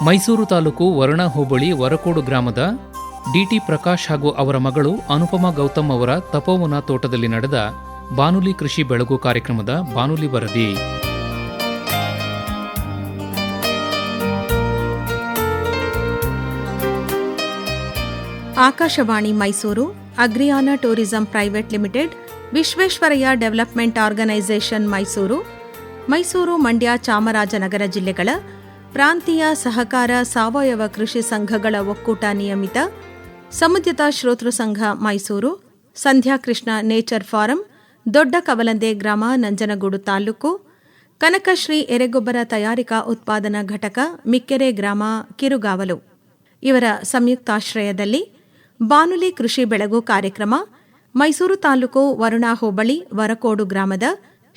ಮೈಸೂರು ತಾಲೂಕು ವರುಣಾ ಹೋಬಳಿ ವರಕೋಡು ಗ್ರಾಮದ ಡಿಟಿ ಪ್ರಕಾಶ್ ಹಾಗೂ ಅವರ ಮಗಳು ಅನುಪಮಾ ಗೌತಮ್ ಅವರ ತಪೋವನ ತೋಟದಲ್ಲಿ ನಡೆದ ಬಾನುಲಿ ಕೃಷಿ ಬೆಳಗು ಕಾರ್ಯಕ್ರಮದ ಬಾನುಲಿ ವರದಿ. Akashvani Mysuru, Agriyana tourism private limited, Visvesvaraya development organisation Mysuru, Mysuru, Mandya, Chamarajanagar ಜಿಲ್ಲೆಗಳ ಪ್ರಾಂತೀಯ ಸಹಕಾರ ಸಾವಯವ ಕೃಷಿ ಸಂಘಗಳ ಒಕ್ಕೂಟ ನಿಯಮಿತ, ಸಮುದ್ಯತ ಶ್ರೋತೃ ಸಂಘ ಮೈಸೂರು, ಸಂಧ್ಯಾಕೃಷ್ಣ ನೇಚರ್ ಫಾರಂ, ದೊಡ್ಡ ಕವಲಂದೆ ಗ್ರಾಮ, ನಂಜನಗೂಡು ತಾಲೂಕು, ಕನಕಶ್ರೀ ಎರೆಗೊಬ್ಬರ ತಯಾರಿಕಾ ಉತ್ಪಾದನಾ ಘಟಕ, ಮಿಕ್ಕೆರೆ ಗ್ರಾಮ, ಕಿರುಗಾವಲು ಇವರ ಸಂಯುಕ್ತಾಶ್ರಯದಲ್ಲಿ ಬಾನುಲಿ ಕೃಷಿ ಬೆಳಗು ಕಾರ್ಯಕ್ರಮ ಮೈಸೂರು ತಾಲೂಕು ವರುಣಾ ಹೋಬಳಿ ವರಕೋಡು ಗ್ರಾಮದ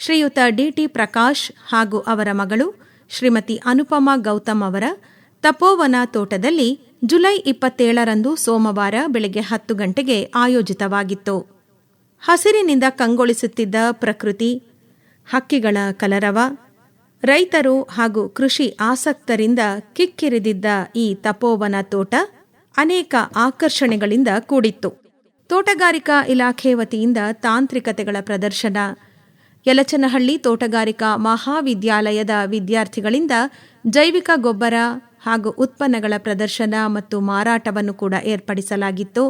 ಶ್ರೀಯುತ ಡಿಟಿ ಪ್ರಕಾಶ್ ಹಾಗೂ ಅವರ ಮಗಳು ಶ್ರೀಮತಿ ಅನುಪಮಾ ಗೌತಮ್ ಅವರ ತಪೋವನ ತೋಟದಲ್ಲಿ ಜುಲೈ 27ರಂದು ಸೋಮವಾರ ಬೆಳಗ್ಗೆ 10 ಗಂಟೆಗೆ ಆಯೋಜಿತವಾಗಿತ್ತು. ಹಸಿರಿನಿಂದ ಕಂಗೊಳಿಸುತ್ತಿದ್ದ ಪ್ರಕೃತಿ, ಹಕ್ಕಿಗಳ ಕಲರವ, ರೈತರು ಹಾಗೂ ಕೃಷಿ ಆಸಕ್ತರಿಂದ ಕಿಕ್ಕಿರಿದಿದ್ದ ಈ ತಪೋವನ ತೋಟ ಅನೇಕ ಆಕರ್ಷಣೆಗಳಿಂದ ಕೂಡಿತ್ತು. ತೋಟಗಾರಿಕಾ ಇಲಾಖೆ ವತಿಯಿಂದ ತಾಂತ್ರಿಕತೆಗಳ ಪ್ರದರ್ಶನ, ಯಲಚನಹಳ್ಳಿ ತೋಟಗಾರಿಕಾ ಮಹಾವಿದ್ಯಾಲಯದ ವಿದ್ಯಾರ್ಥಿಗಳಿಂದ ಜೈವಿಕ ಗೊಬ್ಬರ ಹಾಗೂ ಉತ್ಪನ್ನಗಳ ಪ್ರದರ್ಶನ ಮತ್ತು ಮಾರಾಟವನ್ನು ಕೂಡ ಏರ್ಪಡಿಸಲಾಗಿತ್ತು.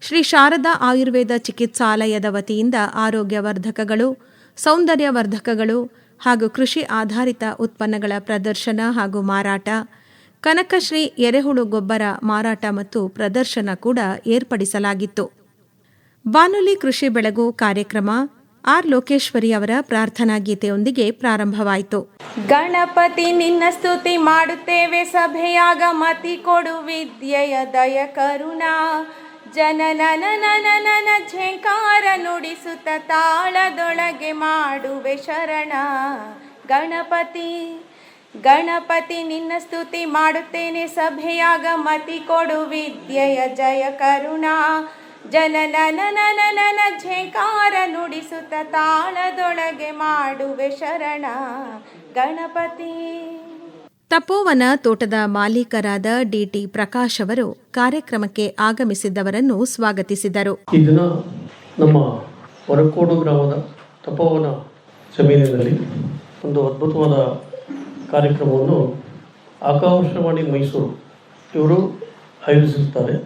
ಶ್ರೀ ಶಾರದಾ ಆಯುರ್ವೇದ ಚಿಕಿತ್ಸಾಲಯದ ವತಿಯಿಂದ ಆರೋಗ್ಯವರ್ಧಕಗಳು, ಸೌಂದರ್ಯವರ್ಧಕಗಳು ಹಾಗೂ ಕೃಷಿ ಆಧಾರಿತ ಉತ್ಪನ್ನಗಳ ಪ್ರದರ್ಶನ ಹಾಗೂ ಮಾರಾಟ, ಕನಕಶ್ರೀ ಎರೆಹುಳು ಗೊಬ್ಬರ ಮಾರಾಟ ಮತ್ತು ಪ್ರದರ್ಶನ ಕೂಡ ಏರ್ಪಡಿಸಲಾಗಿತ್ತು. ಬಾನುಲಿ ಕೃಷಿ ಬೆಳಗು ಕಾರ್ಯಕ್ರಮ ಆರ್ ಲೋಕೇಶ್ವರಿ ಅವರ ಪ್ರಾರ್ಥನಾ ಗೀತೆಯೊಂದಿಗೆ ಪ್ರಾರಂಭವಾಯಿತು. ಗಣಪತಿ ನಿನ್ನ ಸ್ತುತಿ ಮಾಡುತ್ತೇವೆ ಸಭೆಯಾಗ, ಮತಿ ಕೊಡು ವಿದ್ಯೆಯ ದಯ ಕರುಣಾ, ಜನನನ ಝೇಂಕಾರ ನುಡಿಸುತ್ತ ತಾಳದೊಳಗೆ ಮಾಡುವೆ ಶರಣ. ಗಣಪತಿ ನಿನ್ನ ಸ್ತುತಿ ಮಾಡುತ್ತೇನೆ ಸಭೆಯಾಗ, ಮತಿ ಕೊಡು ವಿದ್ಯೆಯ ಜಯ ಕರುಣಾ, ಜನನನ ಝೇಂಕಾರ ನುಡಿಸುತ್ತ ತಾಳದೊಳಗೆ ಮಾಡುವೆ ಶರಣ ಗಣಪತಿ. ತಪೋವನ ತೋಟದ ಮಾಲೀಕರಾದ ಡಿಟಿ ಪ್ರಕಾಶ್ ಅವರು ಕಾರ್ಯಕ್ರಮಕ್ಕೆ ಆಗಮಿಸಿದ್ದವರನ್ನು ಸ್ವಾಗತಿಸಿದರು. ಈ ದಿನ ನಮ್ಮ ವರಕೋಡು ಗ್ರಾಮದ ತಪೋವನ ಜಮೀನಿನಲ್ಲಿ ಒಂದು ಅದ್ಭುತವಾದ ಕಾರ್ಯಕ್ರಮವನ್ನು ಆಕಾಶವಾಣಿ ಮೈಸೂರು ಇವರು ಆಯೋಜಿಸುತ್ತಾರೆ.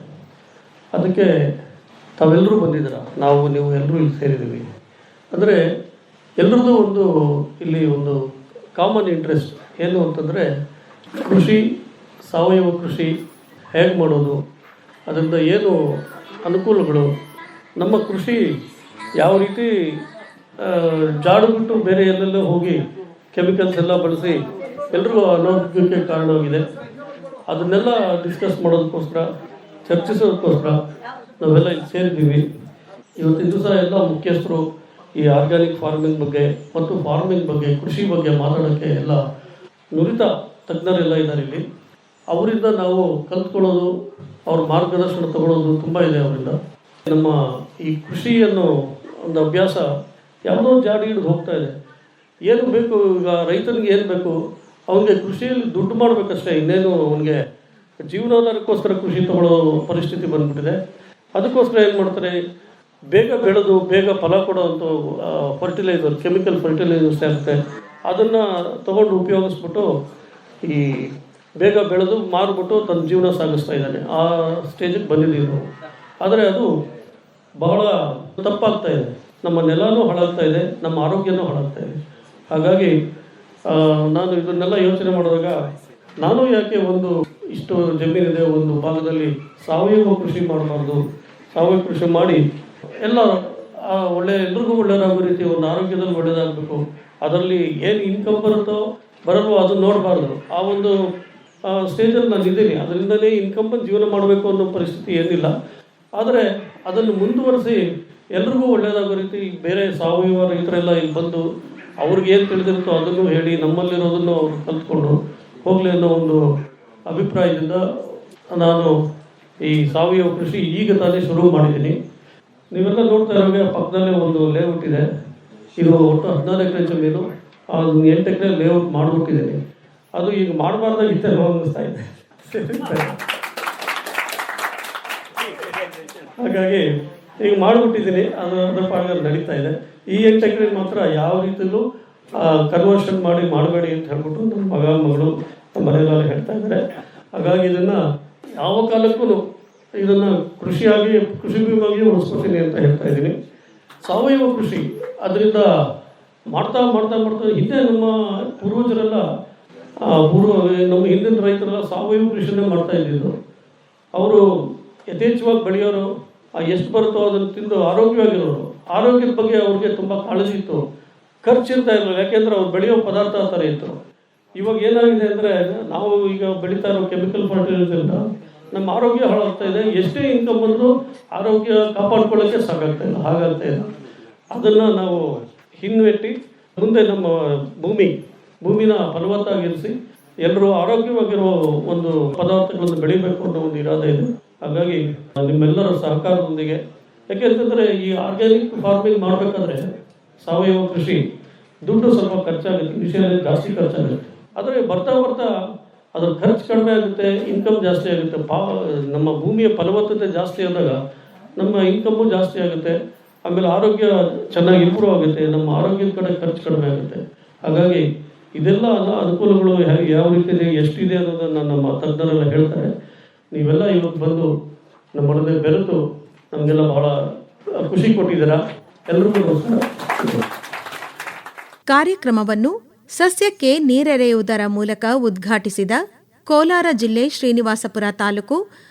ಅದಕ್ಕೆ ತಾವೆಲ್ಲರೂ ಬಂದಿದ್ದೀರ, ನೀವು ಎಲ್ಲರೂ ಇಲ್ಲಿ ಸೇರಿದ್ದೀವಿ. ಅಂದರೆ ಎಲ್ಲರದ್ದು ಇಲ್ಲಿ ಒಂದು ಕಾಮನ್ ಇಂಟ್ರೆಸ್ಟ್ ಏನು ಅಂತಂದರೆ ಕೃಷಿ, ಸಾವಯವ ಕೃಷಿ ಹೇಗೆ ಮಾಡೋದು, ಅದರಿಂದ ಏನು ಅನುಕೂಲಗಳು, ನಮ್ಮ ಕೃಷಿ ಯಾವ ರೀತಿ ಜಾಡು ಬಿಟ್ಟು ಬೇರೆ ಎಲ್ಲೆಲ್ಲೋ ಹೋಗಿ ಕೆಮಿಕಲ್ಸ್ ಎಲ್ಲ ಬಳಸಿ ಎಲ್ಲರಿಗೂ ಅನಾರೋಗ್ಯಕ್ಕೆ ಕಾರಣವಾಗಿದೆ. ಅದನ್ನೆಲ್ಲ ಡಿಸ್ಕಸ್ ಮಾಡೋದಕ್ಕೋಸ್ಕರ, ಚರ್ಚಿಸೋದಕ್ಕೋಸ್ಕರ ನಾವೆಲ್ಲ ಇಲ್ಲಿ ಸೇರಿದ್ದೀವಿ. ಇವತ್ತಿನ ದಿವಸ ಎಲ್ಲ ಮುಖ್ಯಸ್ಥರು ಈ ಆರ್ಗ್ಯಾನಿಕ್ ಫಾರ್ಮಿಂಗ್ ಬಗ್ಗೆ ಮತ್ತು ಫಾರ್ಮಿಂಗ್ ಬಗ್ಗೆ, ಕೃಷಿ ಬಗ್ಗೆ ಮಾತಾಡೋಕ್ಕೆ ಎಲ್ಲ ನುರಿತ ತಜ್ಞರೆಲ್ಲ ಇದ್ದಾರೆ ಇಲ್ಲಿ. ಅವರಿಂದ ನಾವು ಕಲ್ತ್ಕೊಳ್ಳೋದು, ಅವ್ರ ಮಾರ್ಗದರ್ಶನ ತಗೊಳ್ಳೋದು ತುಂಬ ಇದೆ ಅವರಿಂದ. ನಮ್ಮ ಈ ಕೃಷಿಯನ್ನು ಒಂದು ಅಭ್ಯಾಸ ಯಾವುದೋ ಜಾಡಿ ಹಿಡಿದು ಹೋಗ್ತಾ ಇದೆ. ಏನು ಬೇಕು ಈಗ ರೈತನಿಗೆ, ಏನು ಬೇಕು ಅವನಿಗೆ ಕೃಷಿಯಲ್ಲಿ ದುಡ್ಡು ಮಾಡಬೇಕಷ್ಟೇ, ಇನ್ನೇನು ಅವನಿಗೆ ಜೀವನಾಧಾರಕ್ಕೋಸ್ಕರ ಕೃಷಿ ತಗೊಳ್ಳೋ ಪರಿಸ್ಥಿತಿ ಬಂದುಬಿಟ್ಟಿದೆ. ಅದಕ್ಕೋಸ್ಕರ ಏನು ಮಾಡ್ತಾರೆ, ಬೇಗ ಬೆಳೆದು ಬೇಗ ಫಲ ಕೊಡೋವಂಥ ಫರ್ಟಿಲೈಸರ್, ಕೆಮಿಕಲ್ ಫರ್ಟಿಲೈಸರ್ಸ್ ಇರುತ್ತೆ, ಅದನ್ನು ತೊಗೊಂಡು ಉಪಯೋಗಿಸ್ಬಿಟ್ಟು ಈ ಬೇಗ ಬೆಳೆದು ಮಾರಿಬಿಟ್ಟು ತನ್ನ ಜೀವನ ಸಾಗಿಸ್ತಾ ಇದ್ದಾನೆ. ಆ ಸ್ಟೇಜಿಗೆ ಬಂದಿದ್ದೀವಿ ನಾವು. ಆದರೆ ಅದು ಬಹಳ ತಪ್ಪಾಗ್ತಾ ಇದೆ. ನಮ್ಮ ನೆಲನೂ ಹಾಳಾಗ್ತಾ ಇದೆ, ನಮ್ಮ ಆರೋಗ್ಯನೂ ಹಾಳಾಗ್ತಾ ಇದೆ. ಹಾಗಾಗಿ ನಾನು ಇದನ್ನೆಲ್ಲ ಯೋಚನೆ ಮಾಡಿದಾಗ, ನಾನು ಯಾಕೆ ಇಷ್ಟು ಜಮೀನಿದೆ ಒಂದು ಭಾಗದಲ್ಲಿ ಸಾವಯವ ಕೃಷಿ ಮಾಡಬಾರ್ದು, ಸಾವಯವ ಕೃಷಿ ಮಾಡಿ ಎಲ್ಲ ಎಲ್ರಿಗೂ ಒಳ್ಳೆಯದಾಗೋ ರೀತಿ ಒಂದು ಆರೋಗ್ಯದಲ್ಲಿ ಒಳ್ಳೆಯದಾಗಬೇಕು. ಅದರಲ್ಲಿ ಏನು ಇನ್ಕಮ್ ಬರಲ್ವೋ ಅದನ್ನು ನೋಡಬಾರ್ದು. ಆ ಒಂದು ಸ್ಟೇಜಲ್ಲಿ ನಾನು ಇದ್ದೀನಿ. ಅದರಿಂದಲೇ ಇನ್ಕಮ್ ಬಂದು ಜೀವನ ಮಾಡಬೇಕು ಅನ್ನೋ ಪರಿಸ್ಥಿತಿ ಏನಿಲ್ಲ. ಆದರೆ ಅದನ್ನು ಮುಂದುವರಿಸಿ ಎಲ್ರಿಗೂ ಒಳ್ಳೆಯದಾಗೋ ರೀತಿ ಬೇರೆ ಸಾವಯವ ರೈತರೆಲ್ಲ ಇಲ್ಲಿ ಬಂದು ಅವ್ರಿಗೆ ಏನು ತಿಳಿದಿರುತ್ತೋ ಅದನ್ನು ಹೇಳಿ, ನಮ್ಮಲ್ಲಿರೋದನ್ನು ಅವರು ಕಲ್ತ್ಕೊಂಡು ಹೋಗಲಿ ಅನ್ನೋ ಒಂದು ಅಭಿಪ್ರಾಯದಿಂದ ನಾನು ಈ ಸಾವಯವ ಕೃಷಿ ಈಗ ತಾನೇ ಶುರು ಮಾಡಿದ್ದೀನಿ. ನೀವೆಲ್ಲ ನೋಡ್ತಾ ಇರೋಗೆ ಪಕ್ಕದಲ್ಲೇ ಒಂದು ಲೇಔಟ್ ಇದೆ. ಇದು ಒಟ್ಟು 14 ಎಕರೆ ಜಮೀನು. 8 ಎಕರೆ ಲೇಔಟ್ ಮಾಡಿಬಿಟ್ಟಿದ್ದೀನಿ. ಅದು ಈಗ ಮಾಡಬಾರ್ದಾಗಿತ್ತೇನೋ ಅನ್ನಿಸ್ತಾ ಇದೆ. ಹಾಗಾಗಿ ಈಗ ಮಾಡಿಬಿಟ್ಟಿದ್ದೀನಿ, ಅದರ ಪಾಡಿಗೆ ನಡೀತಾ ಇದೆ. ಈ 8 ಎಕರೆ ಮಾತ್ರ ಯಾವ ರೀತಿಯಲ್ಲೂ ಕನ್ವರ್ಷನ್ ಮಾಡಬೇಡಿ ಅಂತ ಹೇಳ್ಬಿಟ್ಟು ನಮ್ಮ ಮಗಳು ನಮ್ಮ ಮನೆಯಲ್ಲೆಲ್ಲ ಹೇಳ್ತಾ ಇದ್ದಾರೆ. ಹಾಗಾಗಿ ಇದನ್ನು ಯಾವ ಕಾಲಕ್ಕೂ ಇದನ್ನು ಕೃಷಿ ಭೂಮಿಯಾಗಿ ಉಳಿಸ್ಕೊತೀನಿ ಅಂತ ಹೇಳ್ತಾ ಇದ್ದೀನಿ. ಸಾವಯವ ಕೃಷಿ ಅದರಿಂದ ಮಾಡ್ತಾ ಹಿಂದೆ ನಮ್ಮ ಪೂರ್ವಜರೆಲ್ಲ ನಮ್ಮ ಹಿಂದಿನ ರೈತರೆಲ್ಲ ಸಾವಯವ ಕೃಷಿನೇ ಮಾಡ್ತಾ ಇದ್ದಿದ್ದು. ಅವರು ಯಥೇಚ್ಛವಾಗಿ ಬೆಳೆಯೋರು, ಎಷ್ಟು ಬರುತ್ತೋ ಅದನ್ನು ತಿಂದು ಆರೋಗ್ಯವಾಗಿರೋರು. ಆರೋಗ್ಯದ ಬಗ್ಗೆ ಅವ್ರಿಗೆ ತುಂಬ ಕಾಳಜಿ ಇತ್ತು, ಖರ್ಚಿರ್ತಾ ಇರಲಿಲ್ಲ, ಯಾಕೆಂದರೆ ಅವ್ರು ಬೆಳೆಯೋ ಪದಾರ್ಥ ಆ ಥರ ಇತ್ತು. ಇವಾಗ ಏನಾಗಿದೆ ಅಂದರೆ ನಾವು ಈಗ ಬೆಳೀತಾ ಇರೋ ಕೆಮಿಕಲ್ ಫರ್ಟಿಲೈಸರಿಂದ ನಮ್ಮ ಆರೋಗ್ಯ ಹಾಳಾಗ್ತಾ ಇದೆ. ಎಷ್ಟೇ ಇನ್ಕಮ್ ಬಂದರೂ ಆರೋಗ್ಯ ಕಾಪಾಡ್ಕೊಳ್ಳೋಕ್ಕೆ ಸಾಕಾಗ್ತಾ ಇಲ್ಲ, ಹಾಗಾಗ್ತಾ ಇಲ್ಲ. ಅದನ್ನು ನಾವು ಹಿನ್ನೆಟ್ಟಿ ಮುಂದೆ ನಮ್ಮ ಭೂಮಿನ ಫಲವತ್ತಾಗಿರಿಸಿ ಎಲ್ಲರೂ ಆರೋಗ್ಯವಾಗಿರೋ ಒಂದು ಪದಾರ್ಥಗಳನ್ನು ಬೆಳಿಬೇಕು ಅನ್ನೋ ಒಂದು ಇರಾದೆ ಇದೆ. ಹಾಗಾಗಿ ನಿಮ್ಮೆಲ್ಲರ ಸಹಕಾರದೊಂದಿಗೆ, ಯಾಕೆಂತಂದರೆ ಈ ಆರ್ಗ್ಯಾನಿಕ್ ಫಾರ್ಮಿಂಗ್ ಮಾಡಬೇಕಾದ್ರೆ ಸಾವಯವ ಕೃಷಿ ದುಡ್ಡು ಸ್ವಲ್ಪ ಖರ್ಚಾಗುತ್ತೆ, ಕೃಷಿಯಲ್ಲಿ ಜಾಸ್ತಿ ಖರ್ಚಾಗುತ್ತೆ. ಆದರೆ ಬರ್ತಾ ಅದರ ಖರ್ಚು ಕಡಿಮೆ ಆಗುತ್ತೆ, ಇನ್ಕಮ್ ಜಾಸ್ತಿ ಆಗುತ್ತೆ. ನಮ್ಮ ಭೂಮಿಯ ಫಲವತ್ತತೆ ಜಾಸ್ತಿ ಆದಾಗ ನಮ್ಮ ಇನ್ಕಮ್ಮು ಜಾಸ್ತಿ ಆಗುತ್ತೆ. ಆಮೇಲೆ ಆರೋಗ್ಯ ಚೆನ್ನಾಗಿ ಇಂಪ್ರೂವ್ ಆಗುತ್ತೆ, ನಮ್ಮ ಆರೋಗ್ಯದ ಕಡೆ ಖರ್ಚು ಕಡಿಮೆ ಆಗುತ್ತೆ. ಹಾಗಾಗಿ ಇದೆಲ್ಲ ಅನುಕೂಲಗಳು ಯಾವ ರೀತಿಯಲ್ಲಿ ಎಷ್ಟಿದೆ ಅನ್ನೋದನ್ನು ನಮ್ಮ ತಜ್ಞರೆಲ್ಲ ಹೇಳ್ತಾರೆ. ನೀವೆಲ್ಲ ಇವತ್ತು ಬಂದು ನಮ್ಮೊಡನೆ ಬೆರೆತು ನಮಗೆಲ್ಲ ಬಹಳ ಖುಷಿ ಕೊಟ್ಟಿದ್ದೀರಾ. ಎಲ್ರಿಗೂ ನಮಸ್ಕಾರ. ಕಾರ್ಯಕ್ರಮವನ್ನು ಸಸ್ಯಕ್ಕೆ ನೀರೆರೆಯುವುದರ ಮೂಲಕ ಉದ್ಘಾಟಿಸಿದ ಕೋಲಾರ ಜಿಲ್ಲೆ ಶ್ರೀನಿವಾಸಪುರ ತಾಲೂಕು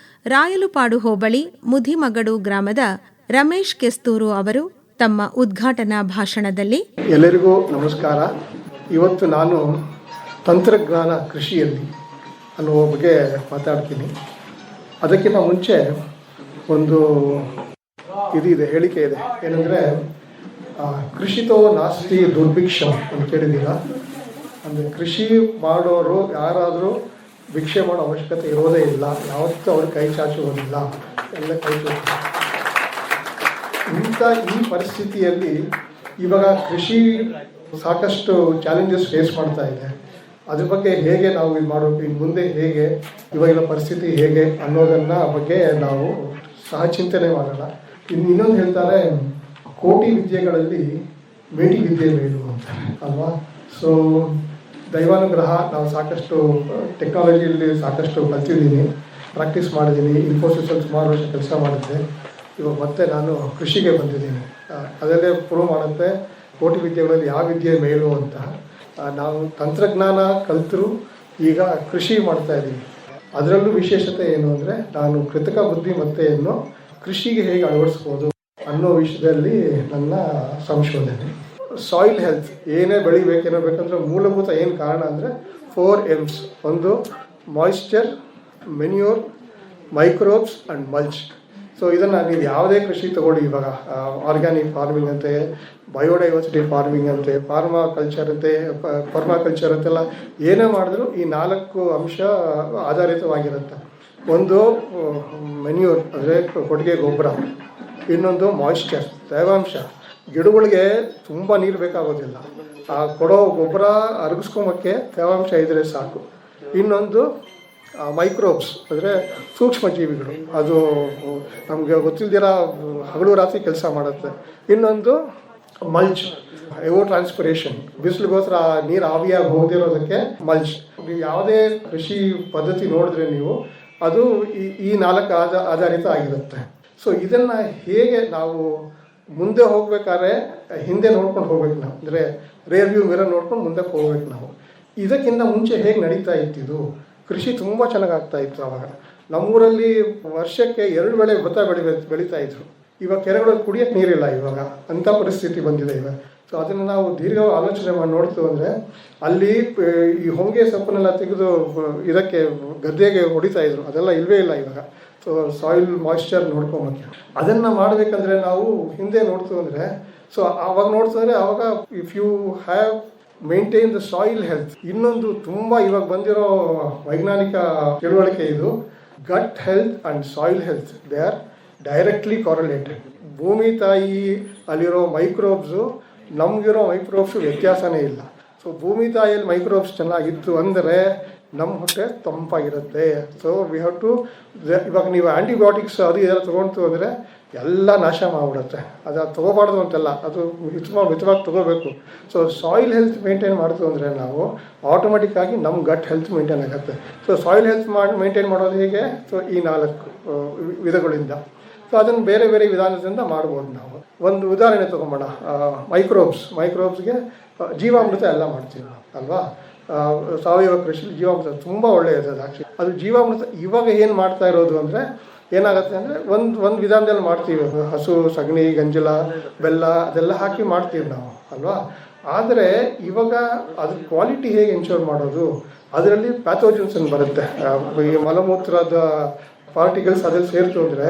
ರಾಯಲುಪಾಡು ಹೋಬಳಿ ಮುದಿಮಗಡು ಗ್ರಾಮದ ರಮೇಶ್ ಕೆಸ್ತೂರು ಅವರು ತಮ್ಮ ಉದ್ಘಾಟನಾ ಭಾಷಣದಲ್ಲಿ ಎಲ್ಲರಿಗೂ ನಮಸ್ಕಾರ. ಇವತ್ತು ನಾನು ತಂತ್ರಜ್ಞಾನ ಕೃಷಿಯಲ್ಲಿ ಅನ್ನುವ ಬಗ್ಗೆ ಮಾತಾಡ್ತೀನಿ. ಅದಕ್ಕಿಂತ ಮುಂಚೆ ಒಂದು ಇದಿದೆ, ಹೇಳಿಕೆ ಇದೆ. ಏನಂದರೆ ಕೃಷಿತೋ ನಾಸ್ತಿ ದುರ್ಭಿಕ್ಷಂ ಅಂತ ಕೇಳಿದ್ದೀರ. ಅಂದರೆ ಕೃಷಿ ಮಾಡೋರು ಯಾರಾದರೂ ಭಿಕ್ಷೆ ಮಾಡೋ ಅವಶ್ಯಕತೆ ಇರೋದೇ ಇಲ್ಲ, ಯಾವತ್ತೂ ಅವ್ರು ಕೈ ಚಾಚುವುದಿಲ್ಲ, ಎಲ್ಲ ಕೈ ಚಾಚು. ಈ ಪರಿಸ್ಥಿತಿಯಲ್ಲಿ ಇವಾಗ ಕೃಷಿ ಸಾಕಷ್ಟು ಚಾಲೆಂಜಸ್ ಫೇಸ್ ಮಾಡ್ತಾ ಇದೆ. ಅದ್ರ ಬಗ್ಗೆ ಹೇಗೆ ನಾವು ಇದು ಮಾಡಬೇಕು, ಇನ್ನು ಮುಂದೆ ಹೇಗೆ, ಇವಾಗಿನ ಪರಿಸ್ಥಿತಿ ಹೇಗೆ ಅನ್ನೋದನ್ನ ಬಗ್ಗೆ ನಾವು ಸಹಚಿಂತನೆ ಮಾಡೋಣ. ಇನ್ನೊಂದು ಹೇಳ್ತಾರೆ, ಕೋಟಿ ವಿದ್ಯೆಗಳಲ್ಲಿ ಮೇಟಿ ವಿದ್ಯೆ ಮೇಲು ಅಂತ ಅಲ್ವಾ. ಸೊ ದೈವಾನುಗ್ರಹ, ನಾವು ಸಾಕಷ್ಟು ಟೆಕ್ನಾಲಜಿಯಲ್ಲಿ ಸಾಕಷ್ಟು ಕಲ್ತಿದ್ದೀನಿ, ಪ್ರಾಕ್ಟೀಸ್ ಮಾಡಿದ್ದೀನಿ. ಇನ್ಫೋಸಿಸಲ್ಲಿ ಸುಮಾರು ವರ್ಷ ಕೆಲಸ ಮಾಡಿದ್ದೆ. ಇವಾಗ ಮತ್ತೆ ನಾನು ಕೃಷಿಗೆ ಬಂದಿದ್ದೀನಿ. ಅದರಲ್ಲೇ ಪ್ರೂವ್ ಮಾಡುತ್ತೆ ಕೋಟಿ ವಿದ್ಯೆಗಳಲ್ಲಿ ಯಾವ ವಿದ್ಯೆ ಮೇಲು ಅಂತ. ನಾವು ತಂತ್ರಜ್ಞಾನ ಕಲಿತರು ಈಗ ಕೃಷಿ ಮಾಡ್ತಾ ಇದ್ದೀವಿ. ಅದರಲ್ಲೂ ವಿಶೇಷತೆ ಏನು ಅಂದರೆ, ನಾನು ಕೃತಕ ಬುದ್ಧಿಮತ್ತೆಯನ್ನು ಕೃಷಿಗೆ ಹೇಗೆ ಅಳವಡಿಸ್ಬೋದು ಅನ್ನೋ ವಿಷಯದಲ್ಲಿ ನನ್ನ ಸಂಶೋಧನೆ. ಸಾಯಿಲ್ ಹೆಲ್ತ್, ಏನೇ ಬೆಳಿಬೇಕೇನೋ ಬೇಕಂದ್ರೆ ಮೂಲಭೂತ ಏನು ಕಾರಣ ಅಂದರೆ 4 M's. ಒಂದು moisture, manure, microbes and mulch. So ಇದನ್ನು ನೀವು ಯಾವುದೇ ಕೃಷಿ ತಗೊಳ್ಳಿ, ಇವಾಗ ಆರ್ಗ್ಯಾನಿಕ್ ಫಾರ್ಮಿಂಗ್ ಅಂತೆ, ಬಯೋಡೈವರ್ಸಿಟಿ ಫಾರ್ಮಿಂಗ್ ಅಂತೆ, ಪರ್ಮಾಕಲ್ಚರ್ ಅಂತೆಲ್ಲ ಏನೇ ಮಾಡಿದ್ರು ಈ 4 ಅಂಶ ಆಧಾರಿತವಾಗಿರುತ್ತೆ. ಒಂದು ಮೆನ್ಯೂರ್ ಅಂದರೆ ಕೊಟ್ಟಿಗೆ ಗೊಬ್ಬರ, ಇನ್ನೊಂದು ಮಾಯಿಶ್ಚರ್ ತೇವಾಂಶ, ಗಿಡಗಳಿಗೆ ತುಂಬ ನೀರು ಬೇಕಾಗೋದಿಲ್ಲ, ಆ ಕೊಡೋ ಗೊಬ್ಬರ ಅರಗಿಸ್ಕೊಂಬಕ್ಕೆ ತೇವಾಂಶ ಇದ್ದರೆ ಸಾಕು. ಇನ್ನೊಂದು ಮೈಕ್ರೋಬ್ಸ್ ಅಂದರೆ ಸೂಕ್ಷ್ಮ ಜೀವಿಗಳು, ಅದು ನಮಗೆ ಗೊತ್ತಿಲ್ದಿರ ಹಗಲು ರಾತ್ರಿ ಕೆಲಸ ಮಾಡುತ್ತೆ. ಇನ್ನೊಂದು ಮಲ್ಚ್, ಎವೋ ಟ್ರಾನ್ಸ್ಪಿರೇಷನ್, ಬಿಸಿಲಿಗೋಸ್ಕರ ನೀರು ಆವಿಯಾಗಿ ಹೋಗದಿರೋದಕ್ಕೆ ಮಲ್ಚ್. ನೀವು ಯಾವುದೇ ಕೃಷಿ ಪದ್ಧತಿ ನೋಡಿದ್ರೆ ನೀವು ಅದು ಈ 4 ಆಧಾರಿತ ಆಗಿರುತ್ತೆ. ಸೊ ಇದನ್ನು ಹೇಗೆ ನಾವು ಮುಂದೆ ಹೋಗ್ಬೇಕಾದ್ರೆ ಹಿಂದೆ ನೋಡ್ಕೊಂಡು ಹೋಗ್ಬೇಕು ನಾವು, ಅಂದರೆ ರೇರ್ ವ್ಯೂ ಮಿರರ್ ನೋಡ್ಕೊಂಡು ಮುಂದೆ ಹೋಗ್ಬೇಕು ನಾವು. ಇದಕ್ಕಿಂತ ಮುಂಚೆ ಹೇಗೆ ನಡೀತಾ ಇತ್ತಿದು, ಕೃಷಿ ತುಂಬ ಚೆನ್ನಾಗಿ ಆಗ್ತಾ ಇತ್ತು. ಆವಾಗ ನಮ್ಮೂರಲ್ಲಿ ವರ್ಷಕ್ಕೆ 2 ವೇಳೆ ಭತ್ತ ಬೆಳೀತಾ ಇದ್ರು. ಇವಾಗ ಕೆರೆಗಳಲ್ಲಿ ಕುಡಿಯೋಕ್ಕೆ ನೀರಿಲ್ಲ, ಇವಾಗ ಅಂಥ ಪರಿಸ್ಥಿತಿ ಬಂದಿದೆ ಇವಾಗ. ಸೊ ಅದನ್ನು ನಾವು ದೀರ್ಘ ಆಲೋಚನೆ ಮಾಡಿ ನೋಡ್ತೀವಿ ಅಂದರೆ, ಅಲ್ಲಿ ಈ ಹೊಂಗೆ ಸೊಪ್ಪನ್ನೆಲ್ಲ ತೆಗೆದು ಇದಕ್ಕೆ ಗದ್ದೆಗೆ ಹೊಡಿತಾ ಇದ್ರು, ಅದೆಲ್ಲ ಇಲ್ಲವೇ ಇಲ್ಲ ಇವಾಗ. ಸೊ ಸಾಯಿಲ್ ಮಾಯಿಶ್ಚರ್ ನೋಡ್ಕೊಂಬಕ್ಕೆ ಅದನ್ನು ಮಾಡಬೇಕಂದ್ರೆ ನಾವು ಹಿಂದೆ ನೋಡ್ತೀವಿ ಅಂದರೆ, ಸೊ ಆವಾಗ ನೋಡ್ತಿದ್ರೆ ಆವಾಗ if you have maintain the soil health. ಇನ್ನೊಂದು ತುಂಬ ಇವಾಗ ಬಂದಿರೋ ವೈಜ್ಞಾನಿಕ ತಿಳುವಳಿಕೆ ಇದು, gut health and soil health they are directly correlated. ಭೂಮಿ ತಾಯಿ ಅಲ್ಲಿರೋ ಮೈಕ್ರೋಬ್ಸು ನಮಗಿರೋ ಮೈಕ್ರೋಬ್ಸು ವ್ಯತ್ಯಾಸನೇ ಇಲ್ಲ. ಸೊ ಭೂಮಿ ತಾಯಿಯಲ್ಲಿ ಮೈಕ್ರೋಬ್ಸ್ ಚೆನ್ನಾಗಿತ್ತು ಅಂದರೆ ನಮ್ಮ ಹೊಟ್ಟೆ ತಂಪಾಗಿರುತ್ತೆ. ಸೊ ವಿ ಹ್ಯಾವ್ ಟು, ಇವಾಗ ನೀವು ಆ್ಯಂಟಿಬಯೋಟಿಕ್ಸ್ ಅದು ಇದೆಲ್ಲ ತೊಗೊಂತು ಅಂದರೆ ಎಲ್ಲ ನಾಶ ಮಾಡಿಬಿಡುತ್ತೆ. ಅದು ತೊಗೋಬಾರ್ದು ಅಂತೆಲ್ಲ, ಅದು ಮಿತವಾಗಿ ತೊಗೋಬೇಕು. ಸೊ ಸಾಯಿಲ್ ಹೆಲ್ತ್ ಮೇಂಟೈನ್ ಮಾಡ್ತು ಅಂದರೆ ನಾವು ಆಟೋಮೆಟಿಕ್ಕಾಗಿ ನಮ್ಮ ಗಟ್ ಹೆಲ್ತ್ ಮೇಂಟೈನ್ ಆಗುತ್ತೆ. ಸೊ ಸಾಯಿಲ್ ಹೆಲ್ತ್ ಮೇಂಟೈನ್ ಮಾಡೋದು ಹೇಗೆ? ಸೊ ಈ 4 ವಿಧಗಳಿಂದ. ಸೊ ಅದನ್ನು ಬೇರೆ ಬೇರೆ ವಿಧಾನದಿಂದ ಮಾಡ್ಬೋದು ನಾವು. ಒಂದು ಉದಾಹರಣೆ ತೊಗೊಂಬೋಣ. ಮೈಕ್ರೋಬ್ಸ್ಗೆ ಜೀವಾಮೃತ ಎಲ್ಲ ಮಾಡ್ತೀವಿ ನಾವು ಅಲ್ವಾ. ಸಾವಯವ ಕೃಷಿಲಿ ಜೀವಾಮೃತ ತುಂಬ ಒಳ್ಳೆಯದು. ಅದು ಆ್ಯಕ್ಚುಲಿ ಅದು ಜೀವಾಮೃತ ಇವಾಗ ಏನು ಮಾಡ್ತಾ ಇರೋದು ಅಂದರೆ ಏನಾಗುತ್ತೆ ಅಂದರೆ ಒಂದು ವಿಧಾನದಲ್ಲಿ ಮಾಡ್ತೀವಿ. ಹಸು ಸಗಣಿ, ಗಂಜಲ, ಬೆಲ್ಲ ಅದೆಲ್ಲ ಹಾಕಿ ಮಾಡ್ತೀವಿ ನಾವು ಅಲ್ವಾ. ಆದರೆ ಇವಾಗ ಅದ್ರ ಕ್ವಾಲಿಟಿ ಹೇಗೆ ಎನ್ಶೋರ್ ಮಾಡೋದು? ಅದರಲ್ಲಿ ಪ್ಯಾಥೋಜನ್ಸ್ ಬರುತ್ತೆ. ಈ ಮಲಮೂತ್ರದ ಪಾರ್ಟಿಕಲ್ಸ್ ಅದ್ರಲ್ಲಿ ಸೇರಿತು ಅಂದರೆ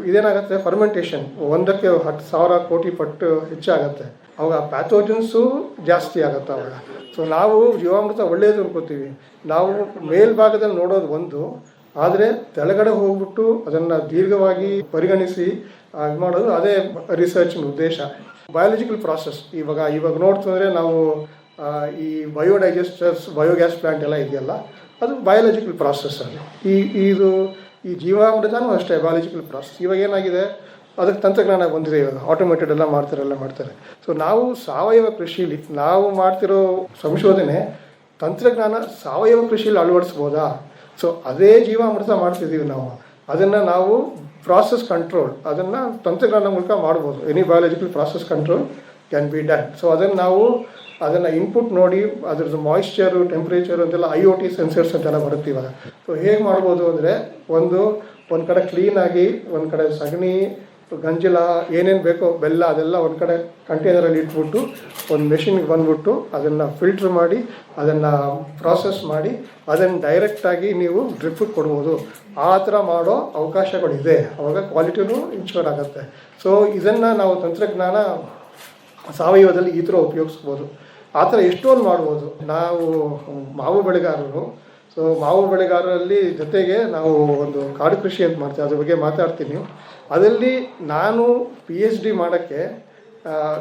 ಇದೇನಾಗುತ್ತೆ, ಫರ್ಮೆಂಟೇಷನ್ 1ಕ್ಕೆ 10,000 ಕೋಟಿ ಪಟ್ಟು ಹೆಚ್ಚಾಗುತ್ತೆ. ಅವಾಗ ಪ್ಯಾಥೋಜನ್ಸು ಜಾಸ್ತಿ ಆಗುತ್ತೆ ಅವಾಗ. ಸೊ ನಾವು ಜೀವಾಮೃತ ಒಳ್ಳೆಯದು ಅನ್ಕೋತೀವಿ. ನಾವು ಮೇಲ್ಭಾಗದಲ್ಲಿ ನೋಡೋದು ಒಂದು, ಆದರೆ ತೆಳಗಡೆ ಹೋಗ್ಬಿಟ್ಟು ಅದನ್ನು ದೀರ್ಘವಾಗಿ ಪರಿಗಣಿಸಿ ಇದು ಮಾಡೋದು ಅದೇ ರಿಸರ್ಚಿನ ಉದ್ದೇಶ. ಬಯಾಲಜಿಕಲ್ ಪ್ರಾಸೆಸ್ ಇವಾಗ ನೋಡ್ತು ಅಂದರೆ ನಾವು ಈ ಬಯೋಡೈಜೆಸ್ಟರ್ಸ್, ಬಯೋಗ್ಯಾಸ್ ಪ್ಲಾಂಟ್ ಎಲ್ಲ ಇದೆಯಲ್ಲ, ಅದು ಬಯಾಲಜಿಕಲ್ ಪ್ರಾಸೆಸ್. ಅದು ಈ ಜೀವಾಮೃತನೂ ಅಷ್ಟೇ ಬಯಾಲಜಿಕಲ್ ಪ್ರಾಸೆಸ್. ಇವಾಗ ಏನಾಗಿದೆ, ಅದಕ್ಕೆ ತಂತ್ರಜ್ಞಾನ ಬಂದಿದೆ. ಇವಾಗ ಆಟೋಮೇಟೆಡ್ ಎಲ್ಲ ಮಾಡ್ತಾರೆ. ಸೊ ನಾವು ಸಾವಯವ ಕೃಷಿಲಿ ನಾವು ಮಾಡ್ತಿರೋ ಸಂಶೋಧನೆ ತಂತ್ರಜ್ಞಾನ ಸಾವಯವ ಕೃಷಿಲಿ ಅಳವಡಿಸ್ಬೋದಾ? ಸೊ ಅದೇ ಜೀವಾಮೃತ ಮಾಡ್ತಿದ್ದೀವಿ ನಾವು. ಅದನ್ನು ನಾವು ಪ್ರಾಸೆಸ್ ಕಂಟ್ರೋಲ್ ಅದನ್ನು ತಂತ್ರಜ್ಞಾನ ಮೂಲಕ ಮಾಡ್ಬೋದು. Any biological process control can be done. So ಅದನ್ನು ಇನ್ಪುಟ್ ನೋಡಿ ಅದ್ರದ್ದು ಮಾಯಿಶ್ಚರು, ಟೆಂಪ್ರೇಚರು ಅಂತೆಲ್ಲ IoT ಸೆನ್ಸರ್ಸ್ ಅಂತೆಲ್ಲ ಬರುತ್ತೆ ಇವಾಗ. ಸೊ ಹೇಗೆ ಮಾಡ್ಬೋದು ಅಂದರೆ ಒಂದು ಕಡೆ ಕ್ಲೀನಾಗಿ, ಒಂದು ಕಡೆ ಸಗಣಿ, ಗಂಜಲ, ಏನೇನು ಬೇಕೋ ಬೆಲ್ಲ ಅದೆಲ್ಲ ಒಂದು ಕಡೆ ಕಂಟೈನರಲ್ಲಿ ಇಟ್ಬಿಟ್ಟು ಒಂದು ಮೆಷಿನ್ಗೆ ಬಂದ್ಬಿಟ್ಟು ಅದನ್ನು ಫಿಲ್ಟ್ರ್ ಮಾಡಿ ಅದನ್ನು ಪ್ರಾಸೆಸ್ ಮಾಡಿ ಅದನ್ನು ಡೈರೆಕ್ಟಾಗಿ ನೀವು ಡ್ರಿಪ್ಪಿಗೆ ಕೊಡ್ಬೋದು. ಆ ಥರ ಮಾಡೋ ಅವಕಾಶಗಳಿದೆ. ಅವಾಗ ಕ್ವಾಲಿಟಿನೂ ಇನ್ಶೋರ್ ಆಗುತ್ತೆ. ಸೊ ಇದನ್ನು ನಾವು ತಂತ್ರಜ್ಞಾನ ಸಾವಯವದಲ್ಲಿ ಈ ಥರ ಉಪಯೋಗಿಸ್ಬೋದು. ಆ ಥರ ಎಷ್ಟೊಂದು ಮಾಡ್ಬೋದು. ನಾವು ಮಾವು ಬೆಳೆಗಾರರು. ಸೊ ಮಾವು ಬೆಳೆಗಾರರಲ್ಲಿ ಜೊತೆಗೆ ನಾವು ಒಂದು ಕಾಡು ಕೃಷಿ ಅಂತ ಮಾಡ್ತೀವಿ, ಅದ್ರ ಬಗ್ಗೆ ಮಾತಾಡ್ತೀನಿ. ಅದರಲ್ಲಿ ನಾನು PhD ಮಾಡೋಕ್ಕೆ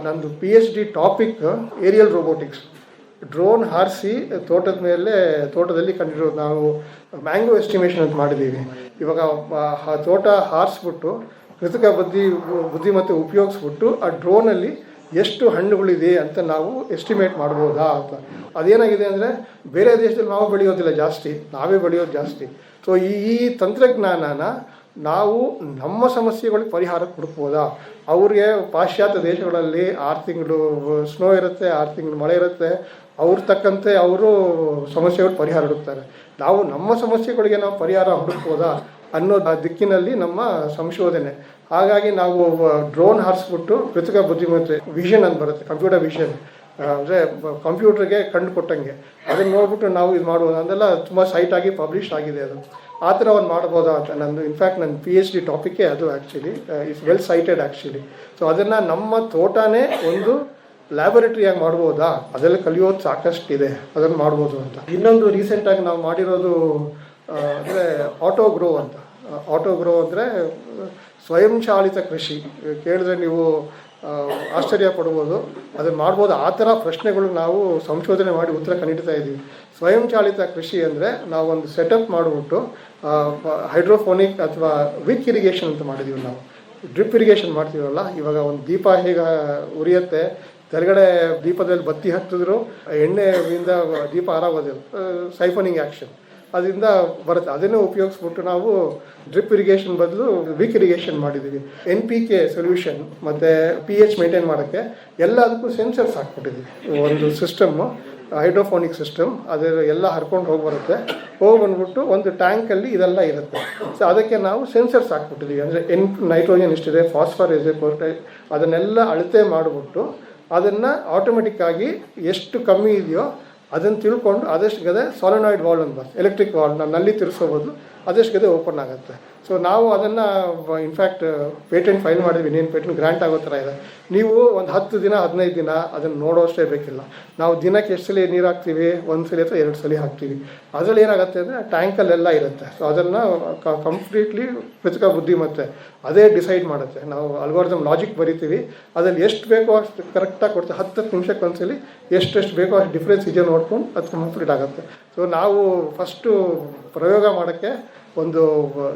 ನಂದು PhD topic aerial robotics. Drone ಹಾರಿಸಿ ತೋಟದಲ್ಲಿ ಕಂಡಿರೋದು. ನಾವು ಮ್ಯಾಂಗೋ ಎಸ್ಟಿಮೇಷನ್ ಅಂತ ಮಾಡಿದ್ದೀವಿ. ಇವಾಗ ತೋಟ ಹಾರಿಸ್ಬಿಟ್ಟು ಕೃತಕ ಬುದ್ಧಿಮತ್ತೆ ಉಪಯೋಗಿಸ್ಬಿಟ್ಟು ಆ ಡ್ರೋನಲ್ಲಿ ಎಷ್ಟು ಹಣ್ಣುಗಳಿದೆ ಅಂತ ನಾವು ಎಸ್ಟಿಮೇಟ್ ಮಾಡ್ಬೋದಾ ಅಂತ. ಅದೇನಾಗಿದೆ ಅಂದರೆ ಬೇರೆ ದೇಶದಲ್ಲಿ ನಾವು ಬೆಳೆಯೋದಿಲ್ಲ ಜಾಸ್ತಿ, ನಾವೇ ಬೆಳೆಯೋದು ಜಾಸ್ತಿ. ಸೊ ಈ ತಂತ್ರಜ್ಞಾನನ ನಾವು ನಮ್ಮ ಸಮಸ್ಯೆಗಳಿಗೆ ಪರಿಹಾರ ಕೊಡ್ಬೋದಾ? ಅವ್ರಿಗೆ ಪಾಶ್ಚಾತ್ಯ ದೇಶಗಳಲ್ಲಿ 6 ತಿಂಗಳು ಸ್ನೋ ಇರುತ್ತೆ, 6 ತಿಂಗಳು ಮಳೆ ಇರುತ್ತೆ, ಅವ್ರ ತಕ್ಕಂತೆ ಅವರು ಸಮಸ್ಯೆಗಳು ಪರಿಹಾರ ಹುಡುಕ್ತಾರೆ. ನಾವು ನಮ್ಮ ಸಮಸ್ಯೆಗಳಿಗೆ ನಾವು ಪರಿಹಾರ ಹುಡುಕ್ಬೋದಾ ಅನ್ನೋ ದಿಕ್ಕಿನಲ್ಲಿ ನಮ್ಮ ಸಂಶೋಧನೆ. ಹಾಗಾಗಿ ನಾವು ಡ್ರೋನ್ ಹಾರಿಸ್ಬಿಟ್ಟು ಕೃತಕ ಬುದ್ಧಿಮತ್ತೆ ವಿಷನ್ ಅಂತ ಬರುತ್ತೆ, ಕಂಪ್ಯೂಟರ್ ವಿಷನ್ ಅಂದರೆ ಕಂಪ್ಯೂಟರ್ಗೆ ಕಂಡು ಕೊಟ್ಟಂಗೆ ಅದನ್ನು ನೋಡ್ಬಿಟ್ಟು ನಾವು ಇದು ಮಾಡ್ಬೋದು. ಅದೆಲ್ಲ ತುಂಬ ಸೈಟಾಗಿ ಪಬ್ಲಿಷ್ ಆಗಿದೆ. ಅದು ಆ ಥರ ಒಂದು ಮಾಡ್ಬೋದಾ ಅಂತ ಇನ್ಫ್ಯಾಕ್ಟ್ ನನ್ನ PhD ಟಾಪಿಕ್ಕೇ ಅದು. Actually it's well sighted actually. So ಅದನ್ನು ನಮ್ಮ ತೋಟನೇ ಒಂದು ಲ್ಯಾಬೊರೇಟ್ರಿಯಾಗಿ ಮಾಡ್ಬೋದಾ? ಅದೆಲ್ಲ ಕಲಿಯೋದು ಸಾಕಷ್ಟಿದೆ, ಅದನ್ನು ಮಾಡ್ಬೋದು ಅಂತ. ಇನ್ನೊಂದು ರೀಸೆಂಟಾಗಿ ನಾವು ಮಾಡಿರೋದು ಅಂದರೆ ಆಟೋಗ್ರೋ ಅಂತ. ಆಟೋಗ್ರೋ ಅಂದರೆ ಸ್ವಯಂ ಚಾಲಿತ ಕೃಷಿ. ಕೇಳಿದ್ರೆ ನೀವು ಆಶ್ಚರ್ಯ ಪಡ್ಬೋದು, ಅದನ್ನು ಮಾಡ್ಬೋದು. ಆ ಥರ ಪ್ರಶ್ನೆಗಳು ನಾವು ಸಂಶೋಧನೆ ಮಾಡಿ ಉತ್ತರ ಕಂಡಿಡ್ತಾ ಇದ್ದೀವಿ. ಸ್ವಯಂ ಚಾಲಿತ ಕೃಷಿ ಅಂದರೆ ನಾವೊಂದು ಸೆಟಪ್ ಮಾಡಿಬಿಟ್ಟು ಹೈಡ್ರೋಫೋನಿಕ್ ಅಥವಾ ವಿಕ್ ಇರಿಗೇಷನ್ ಅಂತ ಮಾಡಿದ್ದೀವಿ ನಾವು. ಡ್ರಿಪ್ ಇರಿಗೇಷನ್ ಮಾಡ್ತೀವಲ್ಲ, ಇವಾಗ ಒಂದು ದೀಪ ಹೇಗೆ ಉರಿಯುತ್ತೆ, ಕೆಳಗಡೆ ದೀಪದಲ್ಲಿ ಬತ್ತಿ ಹತ್ತಿದ್ರು ಎಣ್ಣೆಯಿಂದ ದೀಪ ಆರಾಗೋದಿಲ್ಲ, ಸೈಫನಿಂಗ್ ಆ್ಯಕ್ಷನ್ ಅದರಿಂದ ಬರುತ್ತೆ. ಅದನ್ನೇ ಉಪಯೋಗಿಸ್ಬಿಟ್ಟು ನಾವು ಡ್ರಿಪ್ ಇರಿಗೇಷನ್ ಬದಲು ವಿಕ್ ಇರಿಗೇಷನ್ ಮಾಡಿದ್ದೀವಿ. NPK ಸೊಲ್ಯೂಷನ್ ಮತ್ತು pH ಮೇಂಟೈನ್ ಮಾಡೋಕ್ಕೆ ಎಲ್ಲದಕ್ಕೂ ಸೆನ್ಸರ್ಸ್ ಹಾಕ್ಬಿಟ್ಟಿದ್ದೀವಿ. ಒಂದು ಸಿಸ್ಟಮ್ಮು, ಹೈಡ್ರೋಫೋನಿಕ್ ಸಿಸ್ಟಮ್, ಅದರ ಎಲ್ಲ ಹರ್ಕೊಂಡು ಬಂದ್ಬಿಟ್ಟು ಒಂದು ಟ್ಯಾಂಕಲ್ಲಿ ಇದೆಲ್ಲ ಇರುತ್ತೆ. ಸೊ ಅದಕ್ಕೆ ನಾವು ಸೆನ್ಸರ್ಸ್ ಹಾಕ್ಬಿಟ್ಟಿದ್ದೀವಿ. ಅಂದರೆ ನೈಟ್ರೋಜನ್ ಎಷ್ಟಿದೆ, ಫಾಸ್ಫರ್ ಎಷ್ಟೇ, ಅದನ್ನೆಲ್ಲ ಅಳತೆ ಮಾಡಿಬಿಟ್ಟು ಅದನ್ನು ಆಟೋಮೆಟಿಕ್ಕಾಗಿ ಎಷ್ಟು ಕಮ್ಮಿ ಇದೆಯೋ ಅದನ್ನು ತಿಳ್ಕೊಂಡು ಅದಷ್ಟು ಗದೆ ಸಾಲಿನಾಯ್ಡ್ ವಾಲ್ವ್ ಅಂತ ಬರ್ತದೆ, ಎಲೆಕ್ಟ್ರಿಕ್ ವಾಲ್ವ್ ನಲ್ಲಿ ತಿರ್ಸೋಬೋದು, ಅದಷ್ಟು ಗದೆ ಓಪನ್ ಆಗುತ್ತೆ. ಸೊ ನಾವು ಅದನ್ನು ಇನ್ಫ್ಯಾಕ್ಟ್ ಪೇಟೆಂಟ್ ಫೈಲ್ ಮಾಡಿದ್ವಿ, ಇನ್ನೇನು ಪೇಟೆಂಟ್ ಗ್ರಾಂಟ್ ಆಗೋ ಥರ ಇದೆ. ನೀವು ಒಂದು 10 ದಿನ 15 ದಿನ ಅದನ್ನು ನೋಡೋಷ್ಟೇ ಬೇಕಿಲ್ಲ. ನಾವು ದಿನಕ್ಕೆ ಎಷ್ಟು ಸಲ ನೀರು ಹಾಕ್ತೀವಿ, 1 ಸಲ ಅಥವಾ 2 ಸಲ ಹಾಕ್ತೀವಿ. ಅದರಲ್ಲಿ ಏನಾಗುತ್ತೆ ಅಂದರೆ ಟ್ಯಾಂಕಲ್ಲೆಲ್ಲ ಇರುತ್ತೆ. ಸೊ ಅದನ್ನು ಕಂಪ್ಲೀಟ್ಲಿ ಕೃತಕ ಬುದ್ಧಿಮತ್ತೆ ಅದೇ ಡಿಸೈಡ್ ಮಾಡುತ್ತೆ. ನಾವು ಅಲ್ಗೋರಿದಮ್ ಲಾಜಿಕ್ ಬರಿತೀವಿ, ಅದರಲ್ಲಿ ಎಷ್ಟು ಬೇಕೋ ಅಷ್ಟು ಕರೆಕ್ಟಾಗಿ ಕೊಡ್ತೀವಿ. 10 ನಿಮಿಷಕ್ಕೆ ಒಂದ್ಸಲಿ ಎಷ್ಟು ಬೇಕೋ ಅಷ್ಟು ಡಿಫ್ರೆನ್ಸ್ ಇದೆಯೋ ನೋಡ್ಕೊಂಡು ಅದು ಕಂಪ್ಲೀಟ್ ಆಗುತ್ತೆ. ಸೊ ನಾವು ಫಸ್ಟು ಪ್ರಯೋಗ ಮಾಡೋಕ್ಕೆ ಒಂದು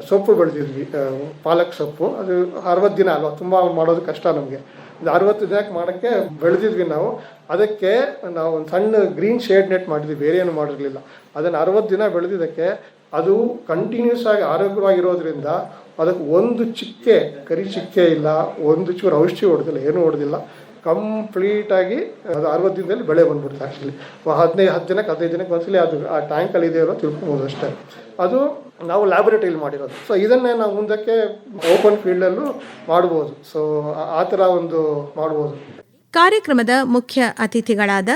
ಸೊಪ್ಪು ಬೆಳೆದಿದ್ವಿ, ಪಾಲಕ್ ಸೊಪ್ಪು. ಅದು 60 ದಿನ ಅಲ್ವಾ, ತುಂಬ ಮಾಡೋದು ಕಷ್ಟ ನಮಗೆ. ಇದು 60 ದಿನಕ್ಕೆ ಮಾಡೋಕ್ಕೆ ಬೆಳೆದಿದ್ವಿ ನಾವು. ಅದಕ್ಕೆ ನಾವು ಒಂದು ಸಣ್ಣ ಗ್ರೀನ್ ಶೇಡ್ ನೆಟ್ ಮಾಡಿದ್ವಿ, ಬೇರೆ ಏನು ಮಾಡಿರಲಿಲ್ಲ. ಅದನ್ನು 60 ದಿನ ಬೆಳೆದಿದ್ದಕ್ಕೆ ಅದು ಕಂಟಿನ್ಯೂಸ್ ಆಗಿ ಆರೋಗ್ಯವಾಗಿರೋದ್ರಿಂದ ಅದಕ್ಕೆ ಒಂದು ಚಿಕ್ಕೆ ಕರಿ ಚಿಕ್ಕೆ ಇಲ್ಲ, ಒಂದು ಚೂರು ಔಷಧಿ ಹೊಡೆದಿಲ್ಲ, ಏನೂ ಹೊಡೆದಿಲ್ಲ. ಕಂಪ್ಲೀಟಾಗಿ ಅದು 60 ದಿನದಲ್ಲಿ ಬೆಳೆ ಬಂದ್ಬಿಡುತ್ತೆ. ಆ್ಯಕ್ಚುಲಿ 10 ದಿನಕ್ಕೆ 15 ದಿನಕ್ಕೆ ಒಂದ್ಸಲಿ ಅದು ಆ ಟ್ಯಾಂಕಲ್ಲಿ ಇದೆಯೋ ತಿಳ್ಕೊಬೋದು ಅಷ್ಟೇ. ಅದು ನಾವು ಲ್ಯಾಬೊರೇಟರಿಲಿ ಮಾಡಿರೋದು. ಸೊ ಇದನ್ನೇ ನಾವು ಮುಂದಕ್ಕೆ ಓಪನ್ ಫೀಲ್ಡಲ್ಲೂ ಮಾಡ್ಬೋದು. ಸೊ ಆ ಥರ ಒಂದು ಮಾಡ್ಬೋದು. ಕಾರ್ಯಕ್ರಮದ ಮುಖ್ಯ ಅತಿಥಿಗಳಾದ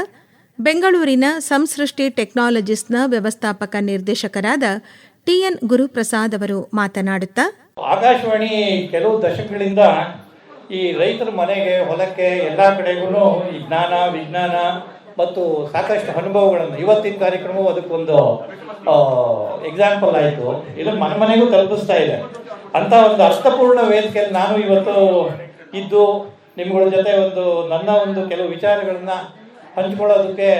ಬೆಂಗಳೂರಿನ ಸಂಸೃಷ್ಟಿ ಟೆಕ್ನಾಲಜೀಸ್ನ ವ್ಯವಸ್ಥಾಪಕ ನಿರ್ದೇಶಕರಾದ TN ಗುರುಪ್ರಸಾದ್ ಅವರು ಮಾತನಾಡುತ್ತಾ, ಆಕಾಶವಾಣಿ ಕೆಲವು ದಶಕಗಳಿಂದ ಈ ರೈತರ ಮನೆಗೆ, ಹೊಲಕ್ಕೆ, ಎಲ್ಲ ಕಡೆಗೂ ಈ ಜ್ಞಾನ, ವಿಜ್ಞಾನ ಮತ್ತು ಸಾಕಷ್ಟು ಅನುಭವಗಳನ್ನು, ಇವತ್ತಿನ ಕಾರ್ಯಕ್ರಮವು ಅದಕ್ಕೊಂದು ಎಕ್ಸಾಂಪಲ್ ಆಯಿತು. ಇದನ್ನು ಮನೆ ಮನೆಗೂ ತಲುಪಿಸ್ತಾ ಇದೆ. ಅಂಥ ಒಂದು ಅರ್ಥಪೂರ್ಣ ವೇದಿಕೆಯಲ್ಲಿ ನಾನು ಇವತ್ತು ಇದ್ದು ನಿಮ್ಗಳ ಜೊತೆ ನನ್ನ ಕೆಲವು ವಿಚಾರಗಳನ್ನು ಹಂಚ್ಕೊಳ್ಳೋದಕ್ಕೆ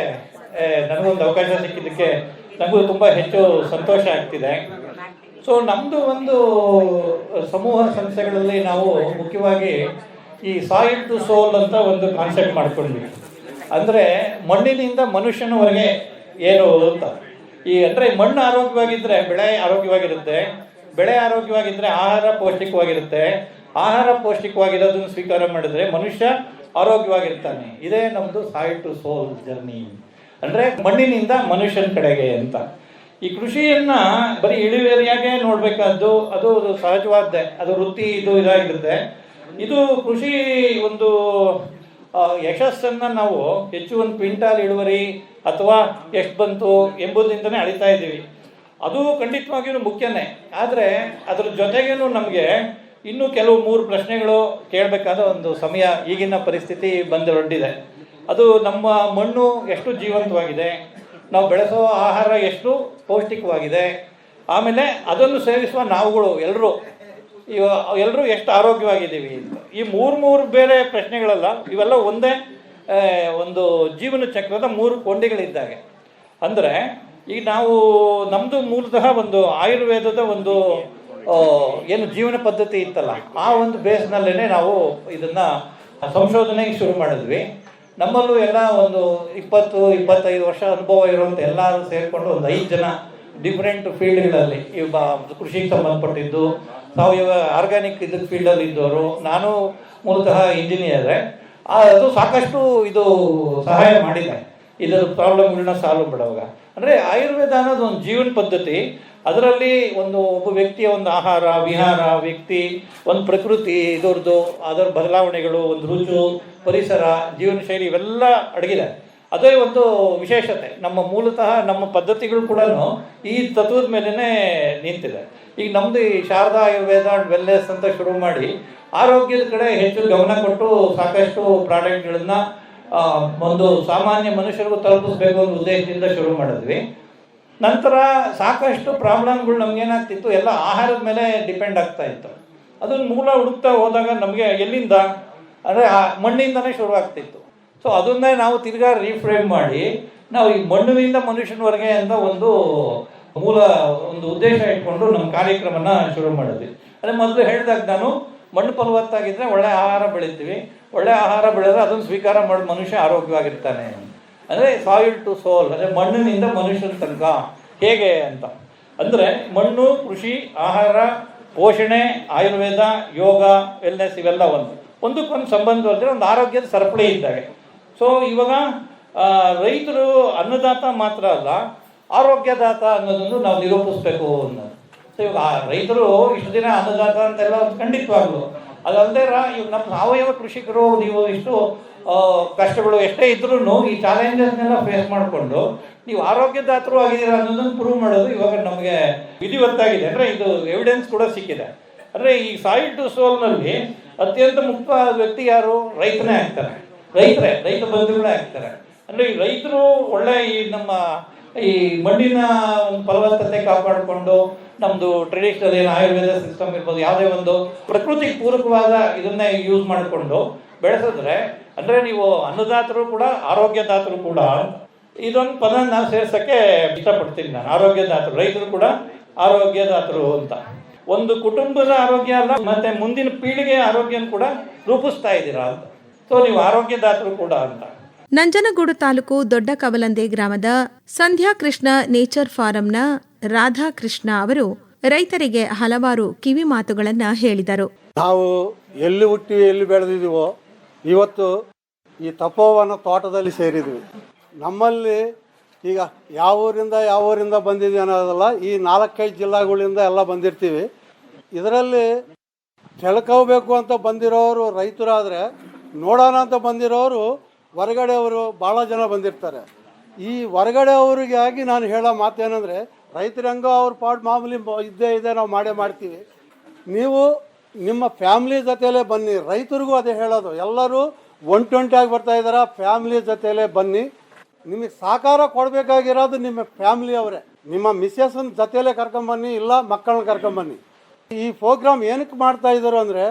ನನಗೊಂದು ಅವಕಾಶ ಸಿಕ್ಕಿದ್ದಕ್ಕೆ ನನಗೂ ತುಂಬ ಹೆಚ್ಚು ಸಂತೋಷ ಆಗ್ತಿದೆ. ಸೊ ನಮ್ಮದು ಒಂದು ಸಮೂಹ ಸಂಸ್ಥೆಗಳಲ್ಲಿ ನಾವು ಮುಖ್ಯವಾಗಿ ಈ ಸಾಯಿಲ್ ಟು ಸೋಲ್ ಅಂತ ಒಂದು ಕಾನ್ಸೆಪ್ಟ್ ಮಾಡ್ಕೊಂಡ್ವಿ. ಅಂದರೆ ಮಣ್ಣಿನಿಂದ ಮನುಷ್ಯನವರೆಗೆ ಏನು ಅಂತ. ಅಂದರೆ ಮಣ್ಣು ಆರೋಗ್ಯವಾಗಿದ್ದರೆ ಬೆಳೆ ಆರೋಗ್ಯವಾಗಿರುತ್ತೆ, ಬೆಳೆ ಆರೋಗ್ಯವಾಗಿದ್ದರೆ ಆಹಾರ ಪೌಷ್ಟಿಕವಾಗಿರುತ್ತೆ, ಆಹಾರ ಪೌಷ್ಟಿಕವಾಗಿರೋದನ್ನು ಸ್ವೀಕಾರ ಮಾಡಿದರೆ ಮನುಷ್ಯ ಆರೋಗ್ಯವಾಗಿರ್ತಾನೆ. ಇದೇ ನಮ್ಮದು ಸಾಯಿಲ್ ಟು ಸೋಲ್ ಜರ್ನಿ. ಅಂದರೆ ಮಣ್ಣಿನಿಂದ ಮನುಷ್ಯನ ಕಡೆಗೆ ಅಂತ. ಈ ಕೃಷಿಯನ್ನು ಬರೀ ಇಳುವರಿಯಾಗೆ ನೋಡಬೇಕಾದ್ದು ಅದು ಸಹಜವಾದ್ದೆ, ಅದು ವೃತ್ತಿ ಇದಾಗಿರುತ್ತೆ. ಇದು ಕೃಷಿ ಒಂದು ಯಶಸ್ಸನ್ನು ನಾವು ಹೆಚ್ಚು ಒಂದು ಕ್ವಿಂಟಾಲ್ ಇಳುವರಿ ಅಥವಾ ಎಷ್ಟು ಬಂತು ಎಂಬುದರಿಂದನೇ ಅಳಿತಾ ಇದ್ದೀವಿ. ಅದು ಖಂಡಿತವಾಗಿಯೂ ಮುಖ್ಯನೇ. ಆದರೆ ಅದರ ಜೊತೆಗೇನು ನಮಗೆ ಇನ್ನೂ ಕೆಲವು 3 ಪ್ರಶ್ನೆಗಳು ಕೇಳಬೇಕಾದ ಒಂದು ಸಮಯ ಈಗಿನ ಪರಿಸ್ಥಿತಿ ಬಂದೊಡ್ಡಿದೆ. ಅದು ನಮ್ಮ ಮಣ್ಣು ಎಷ್ಟು ಜೀವಂತವಾಗಿದೆ, ನಾವು ಬೆಳೆಸೋ ಆಹಾರ ಎಷ್ಟು ಪೌಷ್ಟಿಕವಾಗಿದೆ, ಆಮೇಲೆ ಅದನ್ನು ಸೇವಿಸುವ ನಾವುಗಳು ಎಲ್ಲರೂ ಎಷ್ಟು ಆರೋಗ್ಯವಾಗಿದ್ದೀವಿ ಅಂತ. ಈ 3 ಬೇರೆ ಪ್ರಶ್ನೆಗಳಲ್ಲ, ಇವೆಲ್ಲ ಒಂದೇ ಒಂದು ಜೀವನ ಚಕ್ರದ 3 ಕೊಂಡಿಗಳಿದ್ದಾಗೆ. ಅಂದರೆ ಈಗ ನಾವು ನಮ್ಮದು ಮೂಲತಃ ಒಂದು ಆಯುರ್ವೇದದ ಒಂದು ಏನು ಜೀವನ ಪದ್ಧತಿ ಇತ್ತಲ್ಲ, ಆ ಒಂದು ಬೇಸ್ನಲ್ಲೇ ನಾವು ಇದನ್ನು ಸಂಶೋಧನೆಗೆ ಶುರು ಮಾಡಿದ್ವಿ. ನಮ್ಮಲ್ಲೂ ಎಲ್ಲ ಒಂದು 20-25 ವರ್ಷ ಅನುಭವ ಇರುವಂಥ ಎಲ್ಲರೂ ಸೇರಿಕೊಂಡು ಒಂದು 5 ಜನ ಡಿಫ್ರೆಂಟ್ ಫೀಲ್ಡ್ಗಳಲ್ಲಿ, ಈಗ ಕೃಷಿಗೆ ಸಂಬಂಧಪಟ್ಟಿದ್ದು, ಸಾವಯವ ಆರ್ಗ್ಯಾನಿಕ್ ಫೀಲ್ಡಲ್ಲಿ ಇದ್ದವರು, ನಾನು ಮೂಲತಃ ಇಂಜಿನಿಯರೇ. ಅದು ಸಾಕಷ್ಟು ಇದು ಸಹಾಯ ಮಾಡಿದೆ ಇದರ ಪ್ರಾಬ್ಲಮ್ಗಳನ್ನ ಸಾಲ್ವ್ ಮಾಡುವಾಗ. ಅಂದರೆ ಆಯುರ್ವೇದ ಅನ್ನೋದು ಒಂದು ಜೀವನ ಪದ್ಧತಿ. ಅದರಲ್ಲಿ ಒಬ್ಬ ವ್ಯಕ್ತಿಯ ಒಂದು ಆಹಾರ ವಿಹಾರ, ವ್ಯಕ್ತಿ, ಒಂದು ಪ್ರಕೃತಿ, ಅದರ ಬದಲಾವಣೆಗಳು, ಒಂದು ರುಚು, ಪರಿಸರ, ಜೀವನ ಶೈಲಿ ಇವೆಲ್ಲ ಅಡಗಿದೆ. ಅದೇ ಒಂದು ವಿಶೇಷತೆ. ಮೂಲತಃ ನಮ್ಮ ಪದ್ಧತಿಗಳು ಕೂಡ ಈ ತತ್ವದ ಮೇಲೇ ನಿಂತಿದೆ. ಈಗ ನಮ್ಮದು ಈ ಶಾರದಾ ಆಯುರ್ವೇದ ಆ್ಯಂಡ್ ವೆಲ್ನೆಸ್ ಅಂತ ಶುರು ಮಾಡಿ ಆರೋಗ್ಯದ ಕಡೆ ಹೆಚ್ಚು ಗಮನ ಕೊಟ್ಟು ಸಾಕಷ್ಟು ಪ್ರಾಡಕ್ಟ್ಗಳನ್ನು ಒಂದು ಸಾಮಾನ್ಯ ಮನುಷ್ಯರಿಗೂ ತಲುಪಿಸ್ಬೇಕು ಅನ್ನೋ ಉದ್ದೇಶದಿಂದ ಶುರು ಮಾಡಿದ್ವಿ. ನಂತರ ಸಾಕಷ್ಟು ಪ್ರಾಬ್ಲಮ್ಗಳು ನಮಗೇನಾಗ್ತಿತ್ತು, ಎಲ್ಲ ಆಹಾರದ ಮೇಲೆ ಡಿಪೆಂಡ್ ಆಗ್ತಾ ಇತ್ತು. ಅದನ್ನು ಮೂಲ ಹುಡುಕ್ತಾ ಹೋದಾಗ ನಮಗೆ ಎಲ್ಲಿಂದ ಅಂದರೆ ಮಣ್ಣಿಂದನೇ ಶುರುವಾಗ್ತಿತ್ತು. ಸೊ ಅದನ್ನೇ ನಾವು ತಿರ್ಗಾ ರೀಫ್ರೇಮ್ ಮಾಡಿ ನಾವು ಈ ಮಣ್ಣಿನಿಂದ ಮನುಷ್ಯನವರೆಗೆ ಅಂತ ಒಂದು ಉದ್ದೇಶ ಇಟ್ಕೊಂಡು ನಮ್ಮ ಕಾರ್ಯಕ್ರಮನ ಶುರು ಮಾಡಿದ್ವಿ. ಅದೇ ಮೊದಲು ಹೇಳಿದಾಗ ನಾನು ಮಣ್ಣು ಫಲವತ್ತಾಗಿದ್ದರೆ ಒಳ್ಳೆ ಆಹಾರ ಬೆಳಿತೀವಿ, ಒಳ್ಳೆ ಆಹಾರ ಬೆಳೆದ್ರೆ ಅದನ್ನು ಸ್ವೀಕಾರ ಮಾಡಿ ಮನುಷ್ಯ ಆರೋಗ್ಯವಾಗಿರ್ತಾನೆ. ಅಂದರೆ ಸಾಯಿಲ್ ಟು ಸೋಲ್, ಅಂದರೆ ಮಣ್ಣಿನಿಂದ ಮನುಷ್ಯನ ತನಕ ಹೇಗೆ ಅಂತ. ಅಂದರೆ ಮಣ್ಣು, ಕೃಷಿ, ಆಹಾರ, ಪೋಷಣೆ, ಆಯುರ್ವೇದ, ಯೋಗ, ವೆಲ್ನೆಸ್ ಇವೆಲ್ಲ ಒಂದಕ್ಕೊಂದು ಸಂಬಂಧವಲ್ಲದೆ ಒಂದು ಆರೋಗ್ಯದ ಸರಪಳಿ ಇದ್ದಾಗೆ. ಸೊ ಇವಾಗ ರೈತರು ಅನ್ನದಾತ ಮಾತ್ರ ಅಲ್ಲ, ಆರೋಗ್ಯದಾತ ಅನ್ನೋದನ್ನು ನಾವು ನಿರೂಪಿಸ್ಬೇಕು ಅನ್ನೋದು. ಸೊ ಇವಾಗ ರೈತರು ಇಷ್ಟು ದಿನ ಅನ್ನದಾತ ಅಂತೆಲ್ಲ ಖಂಡಿತವಾಗ್ಲು ಅದಲ್ಲದೆ ಇವಾಗ ನಮ್ಮ ಸಾವಯವ ಕೃಷಿಕರು ನೀವು ಇಷ್ಟು ಕಷ್ಟಗಳು ಎಷ್ಟೇ ಇದ್ರೂ ಈ ಚಾಲೆಂಜಸ್ನೆಲ್ಲ ಫೇಸ್ ಮಾಡಿಕೊಂಡು ನೀವು ಆರೋಗ್ಯದಾತರು ಆಗಿದ್ದೀರಾ ಅನ್ನೋದನ್ನು ಪ್ರೂವ್ ಮಾಡೋದು ಇವಾಗ ನಮಗೆ ವಿಧಿವತ್ತಾಗಿದೆ. ಅಂದರೆ ಇದು ಎವಿಡೆನ್ಸ್ ಕೂಡ ಸಿಕ್ಕಿದೆ. ಅಂದರೆ ಈ ಸಾಯಿಲ್ ಟು ಸೋಲ್ನಲ್ಲಿ ಅತ್ಯಂತ ಮುಖ್ಯವಾದ ವ್ಯಕ್ತಿ ಯಾರು? ರೈತನೇ ಆಗ್ತಾರೆ. ರೈತ ಬಂಧುಗಳೇ ಆಗ್ತಾರೆ. ಅಂದರೆ ಈ ರೈತರು ಒಳ್ಳೆ ಈ ನಮ್ಮ ಈ ಮಣ್ಣಿನ ಒಂದು ಫಲವತ್ತತೆ ಕಾಪಾಡಿಕೊಂಡು ನಮ್ಮದು ಟ್ರೆಡಿಷನಲ್ ಏನು ಆಯುರ್ವೇದ ಸಿಸ್ಟಮ್ ಇರ್ಬೋದು, ಯಾವುದೇ ಒಂದು ಪ್ರಕೃತಿಗೆ ಪೂರಕವಾದ ಇದನ್ನೇ ಯೂಸ್ ಮಾಡಿಕೊಂಡು ಬೆಳೆಸಿದ್ರೆ, ಅಂದರೆ ನೀವು ಅನ್ನದಾತರು ಕೂಡ ಆರೋಗ್ಯದಾತರು ಕೂಡ, ಇದೊಂದು ಪದ ನಾನು ಸೇರ್ಸೋಕ್ಕೆ ಇಷ್ಟಪಡ್ತೀನಿ ನಾನು. ಆರೋಗ್ಯದಾತರು, ರೈತರು ಕೂಡ ಆರೋಗ್ಯದಾತರು ಅಂತ. ಒಂದು ಕುಟುಂಬದ ಆರೋಗ್ಯ ಅಲ್ಲ, ಮತ್ತೆ ಮುಂದಿನ ಪೀಳಿಗೆಯ ಆರೋಗ್ಯನ ಕೂಡ ರೂಪಿಸ್ತಾ ಇದ್ದೀರಾ ಅಂತ. ಸೊ ನೀವು ಆರೋಗ್ಯದಾತರು ಕೂಡ ಅಂತ. ನಂಜನಗೂಡು ತಾಲೂಕು ದೊಡ್ಡ ಕವಲಂದೆ ಗ್ರಾಮದ ಸಂಧ್ಯಾ ಕೃಷ್ಣ ನೇಚರ್ ಫಾರಂನ ರಾಧಾಕೃಷ್ಣ ಅವರು ರೈತರಿಗೆ ಹಲವಾರು ಕಿವಿ ಮಾತುಗಳನ್ನು ಹೇಳಿದರು. ನಾವು ಎಲ್ಲಿ ಹುಟ್ಟಿ ಎಲ್ಲಿ ಬೆಳೆದಿದ್ದೀವೋ ಇವತ್ತು ಈ ತಪೋವನ ತೋಟದಲ್ಲಿ ಸೇರಿದ್ವಿ. ನಮ್ಮಲ್ಲಿ ಈಗ ಯಾವ ಊರಿಂದ ಬಂದಿದ್ವಿ ಅನ್ನೋದಲ್ಲ, ಈ 4-5 ಜಿಲ್ಲೆಗಳಿಂದ ಎಲ್ಲ ಬಂದಿರ್ತೀವಿ. ಇದರಲ್ಲಿ ತಿಳ್ಕೋಬೇಕು ಅಂತ ಬಂದಿರೋರು ರೈತರಾದರೆ, ನೋಡೋಣ ಅಂತ ಬಂದಿರೋರು ಹೊರಗಡೆಯವರು ಭಾಳ ಜನ ಬಂದಿರ್ತಾರೆ. ಈ ಹೊರಗಡೆಯವರಿಗಾಗಿ ನಾನು ಹೇಳೋ ಮಾತೇನೆಂದರೆ, ರೈತರಂಗೋ ಅವ್ರ ಪಾಡ್ ಮಾಮೂಲಿ ಇದ್ದೇ ಇದೆ, ನಾವು ಮಾಡ್ತೀವಿ. ನೀವು ನಿಮ್ಮ ಫ್ಯಾಮ್ಲಿ ಜೊತೆಯಲ್ಲೇ ಬನ್ನಿ. ರೈತರಿಗೂ ಅದೇ ಹೇಳೋದು, ಎಲ್ಲರೂ ಒಂಟೊಂಟಾಗಿ ಬರ್ತಾ ಇದ್ದಾರೆ, ಫ್ಯಾಮ್ಲಿ ಜೊತೆಯಲ್ಲೇ ಬನ್ನಿ. ನಿಮಗೆ ಸಹಕಾರ ಕೊಡಬೇಕಾಗಿರೋದು ನಿಮ್ಮ ಫ್ಯಾಮ್ಲಿ ಅವರೇ. ನಿಮ್ಮ ಮಿಸ್ಸಸ್ಸನ್ನ ಜೊತೆಯಲ್ಲೇ ಕರ್ಕೊಂಬನ್ನಿ, ಇಲ್ಲ ಮಕ್ಕಳನ್ನ ಕರ್ಕೊಂಬನ್ನಿ. ಈ ಪ್ರೋಗ್ರಾಮ್ ಏನಕ್ಕೆ ಮಾಡ್ತಾ ಇದ್ರು ಅಂದರೆ,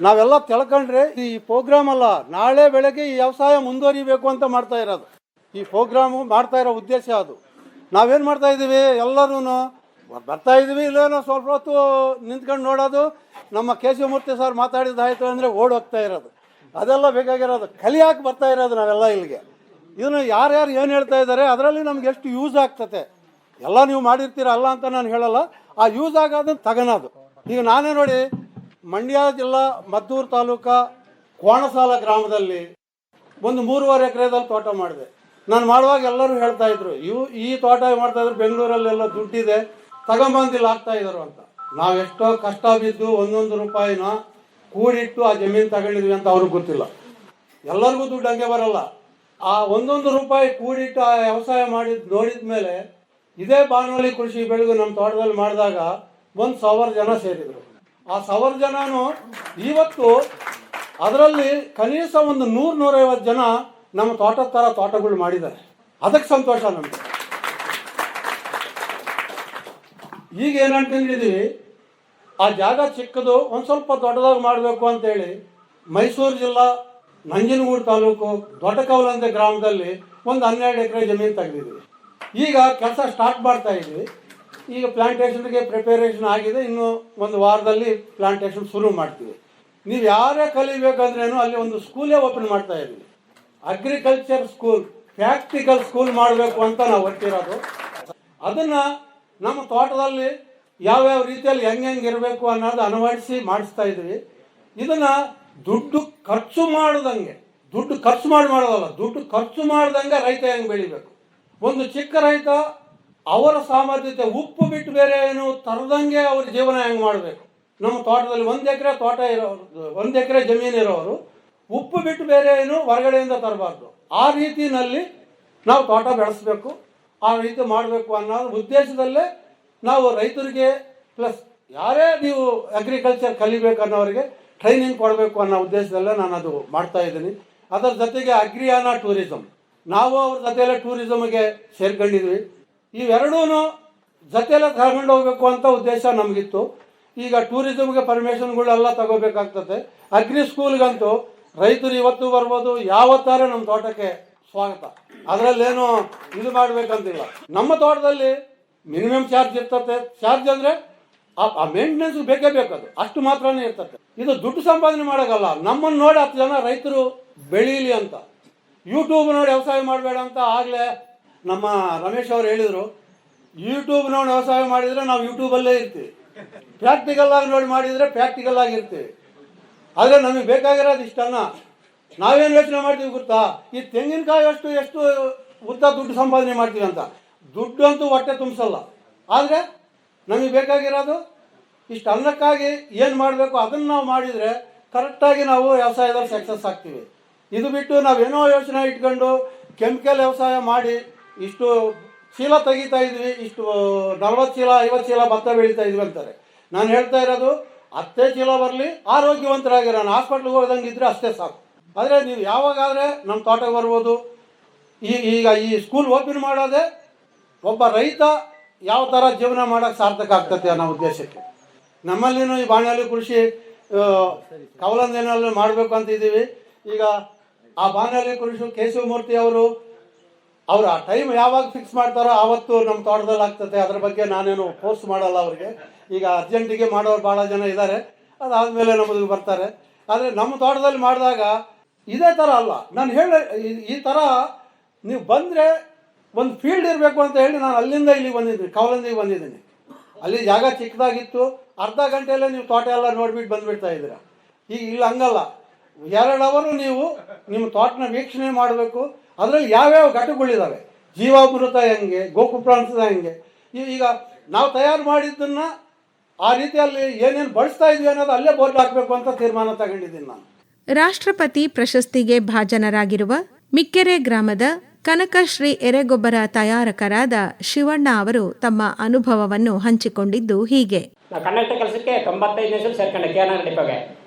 ನಾವೆಲ್ಲ ತಿಳ್ಕೊಂಡ್ರೆ ಈ ಪ್ರೋಗ್ರಾಮ್ ಅಲ್ಲ, ನಾಳೆ ಬೆಳಗ್ಗೆ ಈ ವ್ಯವಸಾಯ ಮುಂದುವರಿಬೇಕು ಅಂತ ಮಾಡ್ತಾ ಇರೋದು. ಈ ಪ್ರೋಗ್ರಾಮು ಮಾಡ್ತಾ ಇರೋ ಉದ್ದೇಶ ಅದು. ನಾವೇನು ಮಾಡ್ತಾ ಇದ್ದೀವಿ, ಎಲ್ಲರೂ ಬರ್ತಾ ಇದ್ದೀವಿ, ಇಲ್ಲೇನೋ ಸ್ವಲ್ಪ ಹೊತ್ತು ನಿಂತ್ಕೊಂಡು ನೋಡೋದು, ನಮ್ಮ ಕೇಶವಮೂರ್ತಿ ಸರ್ ಮಾತಾಡಿದ್ದಾಯ್ತು ಅಂದರೆ ಓಡೋಗ್ತಾ ಇರೋದು, ಅದೆಲ್ಲ ಬೇಕಾಗಿರೋದು. ಕಲಿಯಾಕೆ ಬರ್ತಾ ಇರೋದು ನಾವೆಲ್ಲ ಇಲ್ಲಿಗೆ. ಇದನ್ನು ಯಾರ್ಯಾರು ಏನು ಹೇಳ್ತಾ ಇದ್ದಾರೆ ಅದರಲ್ಲಿ ನಮ್ಗೆ ಎಷ್ಟು ಯೂಸ್ ಆಗ್ತದೆ. ಎಲ್ಲ ನೀವು ಮಾಡಿರ್ತೀರ ಅಲ್ಲ ಅಂತ ನಾನು ಹೇಳಲ್ಲ, ಆ ಯೂಸ್ ಆಗೋದನ್ನು ತಗೊಳೋದು. ಈಗ ನಾನೇ ನೋಡಿ, ಮಂಡ್ಯ ಜಿಲ್ಲಾ ಮದ್ದೂರು ತಾಲೂಕಾ ಕೋಣಸಾಲ ಗ್ರಾಮದಲ್ಲಿ ಒಂದು 3.5 ಎಕರೆದಲ್ಲಿ ತೋಟ ಮಾಡಿದೆ. ನಾನು ಮಾಡುವಾಗ ಎಲ್ಲರೂ ಹೇಳ್ತಾ ಇದ್ರು, ಈ ತೋಟ ಮಾಡ್ತಾಯಿದ್ರು, ಬೆಂಗಳೂರಲ್ಲೆಲ್ಲ ದುಡ್ಡಿದೆ, ತಗೊಂಬಂದಿಲ್ಲ ಆಗ್ತಾ ಇದ್ರು ಅಂತ. ನಾವೆಷ್ಟೋ ಕಷ್ಟ ಬಿದ್ದು 1 ರೂಪಾಯಿನ ಕೂಡಿಟ್ಟು ಆ ಜಮೀನು ತಗೊಂಡಿದ್ವಿ ಅಂತ ಅವ್ರಿಗೆ ಗೊತ್ತಿಲ್ಲ. ಎಲ್ಲರಿಗೂ ದುಡ್ಡು ಹಂಗೆ ಬರಲ್ಲ. ಆ 1 ರೂಪಾಯಿ ಕೂಡಿಟ್ಟು ಆ ವ್ಯವಸಾಯ ನೋಡಿದ ಮೇಲೆ, ಇದೇ ಬಾನುಲಿ ಕೃಷಿ ಬೆಳೆದು ನಮ್ಮ ತೋಟದಲ್ಲಿ ಮಾಡಿದಾಗ 1,000 ಜನ ಸೇರಿದರು. ಆ 1,000 ಜನನು ಇವತ್ತು ಅದರಲ್ಲಿ ಕನಿಷ್ಠ ಒಂದು 100-150 ಜನ ನಮ್ಮ ತೋಟದ ಥರ ತೋಟಗಳು ಮಾಡಿದ್ದಾರೆ. ಅದಕ್ಕೆ ಸಂತೋಷ ನಮಗೆ. ಈಗ ಏನು ಅನ್ಕೊಂಡಿದ್ದೀವಿ, ಆ ಜಾಗ ಚಿಕ್ಕದು, ಒಂದು ಸ್ವಲ್ಪ ದೊಡ್ಡದಾಗಿ ಮಾಡಬೇಕು ಅಂತೇಳಿ ಮೈಸೂರು ಜಿಲ್ಲಾ ನಂಜನಗೂಡು ತಾಲೂಕು ದೊಡ್ಡ ಕವಲಂದೆ ಗ್ರಾಮದಲ್ಲಿ ಒಂದು 12 ಎಕರೆ ಜಮೀನು ತೆಗೆದಿದ್ದೀವಿ. ಈಗ ಕೆಲಸ ಸ್ಟಾರ್ಟ್ ಮಾಡ್ತಾ ಇದ್ವಿ. ಈಗ ಪ್ಲಾಂಟೇಷನ್ಗೆ ಪ್ರಿಪೇರೇಷನ್ ಆಗಿದೆ, ಇನ್ನು 1 ವಾರದಲ್ಲಿ ಪ್ಲಾಂಟೇಷನ್ ಶುರು ಮಾಡ್ತೀವಿ. ನೀವು ಯಾರೇ ಕಲಿಬೇಕಂದ್ರೇನು ಅಲ್ಲಿ ಒಂದು ಸ್ಕೂಲೇ ಓಪನ್ ಮಾಡ್ತಾ ಇದ್ವಿ. ಅಗ್ರಿಕಲ್ಚರ್ ಸ್ಕೂಲ್, ಪ್ರಾಕ್ಟಿಕಲ್ ಸ್ಕೂಲ್ ಮಾಡಬೇಕು ಅಂತ ನಾವು ಹೊರಟಿರೋದು. ಅದನ್ನು ನಮ್ಮ ತೋಟದಲ್ಲಿ ಯಾವ್ಯಾವ ರೀತಿಯಲ್ಲಿ ಹೆಂಗೆ ಇರಬೇಕು ಅನ್ನೋದು ಅಳವಡಿಸಿ ಮಾಡಿಸ್ತಾ ಇದ್ವಿ. ಇದನ್ನು ದುಡ್ಡು ಖರ್ಚು ಮಾಡ್ದಂಗೆ ಮಾಡೋದಲ್ಲ, ದುಡ್ಡು ಖರ್ಚು ಮಾಡ್ದಂಗೆ ರೈತ ಹೆಂಗೆ ಬೆಳಿಬೇಕು. ಒಂದು ಚಿಕ್ಕ ರೈತ ಅವರ ಸಾಮರ್ಥ್ಯತೆ, ಉಪ್ಪು ಬಿಟ್ಟು ಬೇರೆ ಏನು ತರದಂಗೆ ಅವ್ರ ಜೀವನ ಹೆಂಗೆ ಮಾಡಬೇಕು. ನಮ್ಮ ತೋಟದಲ್ಲಿ 1 ಎಕರೆ ತೋಟ ಇರೋರು, 1 ಎಕರೆ ಜಮೀನು ಇರೋರು ಉಪ್ಪು ಬಿಟ್ಟು ಬೇರೆ ಏನು ಹೊರಗಡೆಯಿಂದ ತರಬಾರ್ದು. ಆ ರೀತಿಯಲ್ಲಿ ನಾವು ತೋಟ ಬೆಳೆಸಬೇಕು, ಆ ರೀತಿ ಮಾಡಬೇಕು ಅನ್ನೋ ಉದ್ದೇಶದಲ್ಲೇ ನಾವು ರೈತರಿಗೆ ಪ್ಲಸ್ ಯಾರೇ ನೀವು ಅಗ್ರಿಕಲ್ಚರ್ ಕಲಿಬೇಕು ಅನ್ನೋರಿಗೆ ಟ್ರೈನಿಂಗ್ ಕೊಡಬೇಕು ಅನ್ನೋ ಉದ್ದೇಶದಲ್ಲೇ ನಾನು ಅದು ಮಾಡ್ತಾ ಇದ್ದೀನಿ. ಅದರ ಜೊತೆಗೆ ಅಗ್ರಿಯಾನ ಟೂರಿಸಮ್, ನಾವು ಅವ್ರ ಜೊತೆಯಲ್ಲೇ ಟೂರಿಸಮ್ಗೆ ಸೇರ್ಕೊಂಡಿದ್ವಿ. ಇವೆರಡೂ ಜೊತೆಯಲ್ಲೇ ತಗೊಂಡು ಹೋಗ್ಬೇಕು ಅಂತ ಉದ್ದೇಶ ನಮಗಿತ್ತು. ಈಗ ಟೂರಿಸಮ್ಗೆ ಪರ್ಮಿಷನ್ಗಳೆಲ್ಲ ತಗೋಬೇಕಾಗ್ತದೆ. ಅಗ್ರಿ ಸ್ಕೂಲ್ಗಂತೂ ರೈತರು ಇವತ್ತು ಬರ್ಬೋದು, ಯಾವತ್ತಾರೆ ನಮ್ಮ ತೋಟಕ್ಕೆ ಸ್ವಾಗತ. ಅದರಲ್ಲೇನು ಇದು ಮಾಡಬೇಕಂತಿಲ್ಲ. ನಮ್ಮ ತೋಟದಲ್ಲಿ ಮಿನಿಮಮ್ ಚಾರ್ಜ್ ಇರ್ತದೆ. ಚಾರ್ಜ್ ಅಂದರೆ ಆ ಮೇಂಟೆನೆನ್ಸ್ ಬೇಕೇ ಬೇಕದು, ಅಷ್ಟು ಮಾತ್ರನೇ ಇರ್ತದೆ. ಇದು ದುಡ್ಡು ಸಂಪಾದನೆ ಮಾಡೋಕ್ಕಲ್ಲ, ನಮ್ಮನ್ನು ನೋಡಿ 10 ಜನ ರೈತರು ಬೆಳೀಲಿ ಅಂತ. ಯೂಟ್ಯೂಬ್ ನೋಡಿ ವ್ಯವಸಾಯ ಮಾಡಬೇಡ ಅಂತ ಆಗಲೇ ನಮ್ಮ ರಮೇಶ್ ಅವರು ಹೇಳಿದರು. ಯೂಟ್ಯೂಬ್ ನೋಡಿ ವ್ಯವಸಾಯ ಮಾಡಿದರೆ ನಾವು ಯೂಟ್ಯೂಬಲ್ಲೇ ಇರ್ತೀವಿ, ಪ್ರಾಕ್ಟಿಕಲ್ ಆಗಿ ನೋಡಿ ಮಾಡಿದರೆ ಪ್ರಾಕ್ಟಿಕಲ್ ಆಗಿರ್ತೀವಿ. ಆದರೆ ನಮಗೆ ಬೇಕಾಗಿರೋದು ಇಷ್ಟನ್ನ. ನಾವೇನು ಯೋಚನೆ ಮಾಡ್ತೀವಿ ಗೊತ್ತಾ, ಈ ತೆಂಗಿನಕಾಯಿ ಎಷ್ಟು ಉದ್ದ ದುಡ್ಡು ಸಂಪಾದನೆ ಮಾಡ್ತೀವಿ ಅಂತ. ದುಡ್ಡು ಅಂತೂ ಹೊಟ್ಟೆ ತುಂಬಿಸಲ್ಲ. ಆದರೆ ನಮಗೆ ಬೇಕಾಗಿರೋದು ಇಷ್ಟು ಅನ್ನಕ್ಕಾಗಿ ಏನು ಮಾಡಬೇಕು ಅದನ್ನು ನಾವು ಮಾಡಿದರೆ ಕರೆಕ್ಟಾಗಿ ನಾವು ವ್ಯವಸಾಯದಲ್ಲಿ ಸಕ್ಸಸ್ ಆಗ್ತೀವಿ. ಇದು ಬಿಟ್ಟು ನಾವೇನೋ ಯೋಚನೆ ಇಟ್ಕೊಂಡು ಕೆಮಿಕಲ್ ವ್ಯವಸಾಯ ಮಾಡಿ ಇಷ್ಟು ಚೀಲ ತೆಗಿತಾ ಇದ್ವಿ, ಇಷ್ಟು 40 ಚೀಲ 50 ಚೀಲ ಭತ್ತ ಬೆಳೀತಾ ಇದ್ವಿ ಅಂತಾರೆ. ನಾನು ಹೇಳ್ತಾ ಇರೋದು 10 ಚೀಲ ಬರಲಿ, ಆರೋಗ್ಯವಂತರಾಗಿರೋಣ, ಹಾಸ್ಪಿಟ್ಲಿಗೆ ಹೋದಂಗೆ ಇದ್ದರೆ ಅಷ್ಟೇ ಸಾಕು. ಆದರೆ ನೀವು ಯಾವಾಗಾದರೆ ನಮ್ಮ ತೋಟಕ್ಕೆ ಬರ್ಬೋದು. ಈಗ ಈ ಸ್ಕೂಲ್ ಓಪನ್ ಮಾಡೋದೇ ಒಬ್ಬ ರೈತ ಯಾವ ಥರ ಜೀವನ ಮಾಡೋಕ್ಕೆ ಸಾರ್ಥಕ ಆಗ್ತದೆ ಅನ್ನೋ ಉದ್ದೇಶಕ್ಕೆ. ನಮ್ಮಲ್ಲಿನೂ ಈ ಬಾಣಲಿ ಕೃಷಿ ಕವಲಂದೇನಲ್ಲಿ ಮಾಡಬೇಕು ಅಂತ ಇದ್ದೀವಿ. ಈಗ ಆ ಬಾಣಲಿ ಕೃಷಿ ಕೇಶವಮೂರ್ತಿ ಅವರ ಟೈಮ್ ಯಾವಾಗ ಫಿಕ್ಸ್ ಮಾಡ್ತಾರೋ ಆವತ್ತು ನಮ್ಮ ತೋಟದಲ್ಲಿ ಆಗ್ತದೆ. ಅದ್ರ ಬಗ್ಗೆ ನಾನೇನು ಫೋರ್ಸ್ ಮಾಡಲ್ಲ ಅವ್ರಿಗೆ. ಈಗ ಅರ್ಜೆಂಟಿಗೆ ಮಾಡೋರು ಭಾಳ ಜನ ಇದ್ದಾರೆ, ಅದಾದಮೇಲೆ ನಮ್ಮದು ಬರ್ತಾರೆ. ಆದರೆ ನಮ್ಮ ತೋಟದಲ್ಲಿ ಮಾಡಿದಾಗ ಇದೇ ಥರ ಅಲ್ಲ. ನಾನು ಈ ಥರ ನೀವು ಬಂದರೆ ಒಂದು ಫೀಲ್ಡ್ ಇರಬೇಕು ಅಂತ ಹೇಳಿ ನಾನು ಅಲ್ಲಿಂದ ಇಲ್ಲಿಗೆ ಬಂದಿದ್ದೀನಿ, ಕವಲಂದಿಗೆ ಬಂದಿದ್ದೀನಿ. ಅಲ್ಲಿ ಜಾಗ ಚಿಕ್ಕದಾಗಿತ್ತು, ಅರ್ಧ ಗಂಟೆಯಲ್ಲೇ ನೀವು ತೋಟ ಎಲ್ಲ ನೋಡಿಬಿಟ್ಟು ಬಂದುಬಿಡ್ತಾ ಇದ್ದೀರಾ. ಈಗ ಇಲ್ಲಿ ಹಂಗಲ್ಲ, 2 ಅವರು ನೀವು ನಿಮ್ಮ ತೋಟನ ವೀಕ್ಷಣೆ ಮಾಡಬೇಕು. ಅದರಲ್ಲಿ ಯಾವ್ಯಾವ ಘಟಕಗಳಿದ್ದಾವೆ, ಜೀವಾಮೃತ ಹೆಂಗೆ, ಗೋಕುಪ್ರಾಂಶದ ಹೆಂಗೆ, ಈಗ ನಾವು ತಯಾರು ಮಾಡಿದ್ದನ್ನು ಆ ರೀತಿಯಲ್ಲಿ ಏನೇನು ಬಳಸ್ತಾ ಇದ್ವಿ ಅನ್ನೋದು ಅಲ್ಲೇ ಬೋರ್ಡ್ ಹಾಕಬೇಕು ಅಂತ ತೀರ್ಮಾನ ತಗೊಂಡಿದ್ದೀನಿ ನಾನು. ರಾಷ್ಟ್ರಪತಿ ಪ್ರಶಸ್ತಿಗೆ ಭಾಜನರಾಗಿರುವ ಮಿಕ್ಕೆರೆ ಗ್ರಾಮದ ಕನಕಶ್ರೀ ಎರೆಗೊಬ್ಬರ ತಯಾರಕರಾದ ಶಿವಣ್ಣ ಅವರು ತಮ್ಮ ಅನುಭವವನ್ನು ಹಂಚಿಕೊಂಡಿದ್ದು ಹೀಗೆ. ಕಂಡಕ್ಟರ್ ಕೆಲಸಕ್ಕೆ 95 ಸೇರ್ಕೊಂಡೆ KNR ಡಿಪೋಗೆ.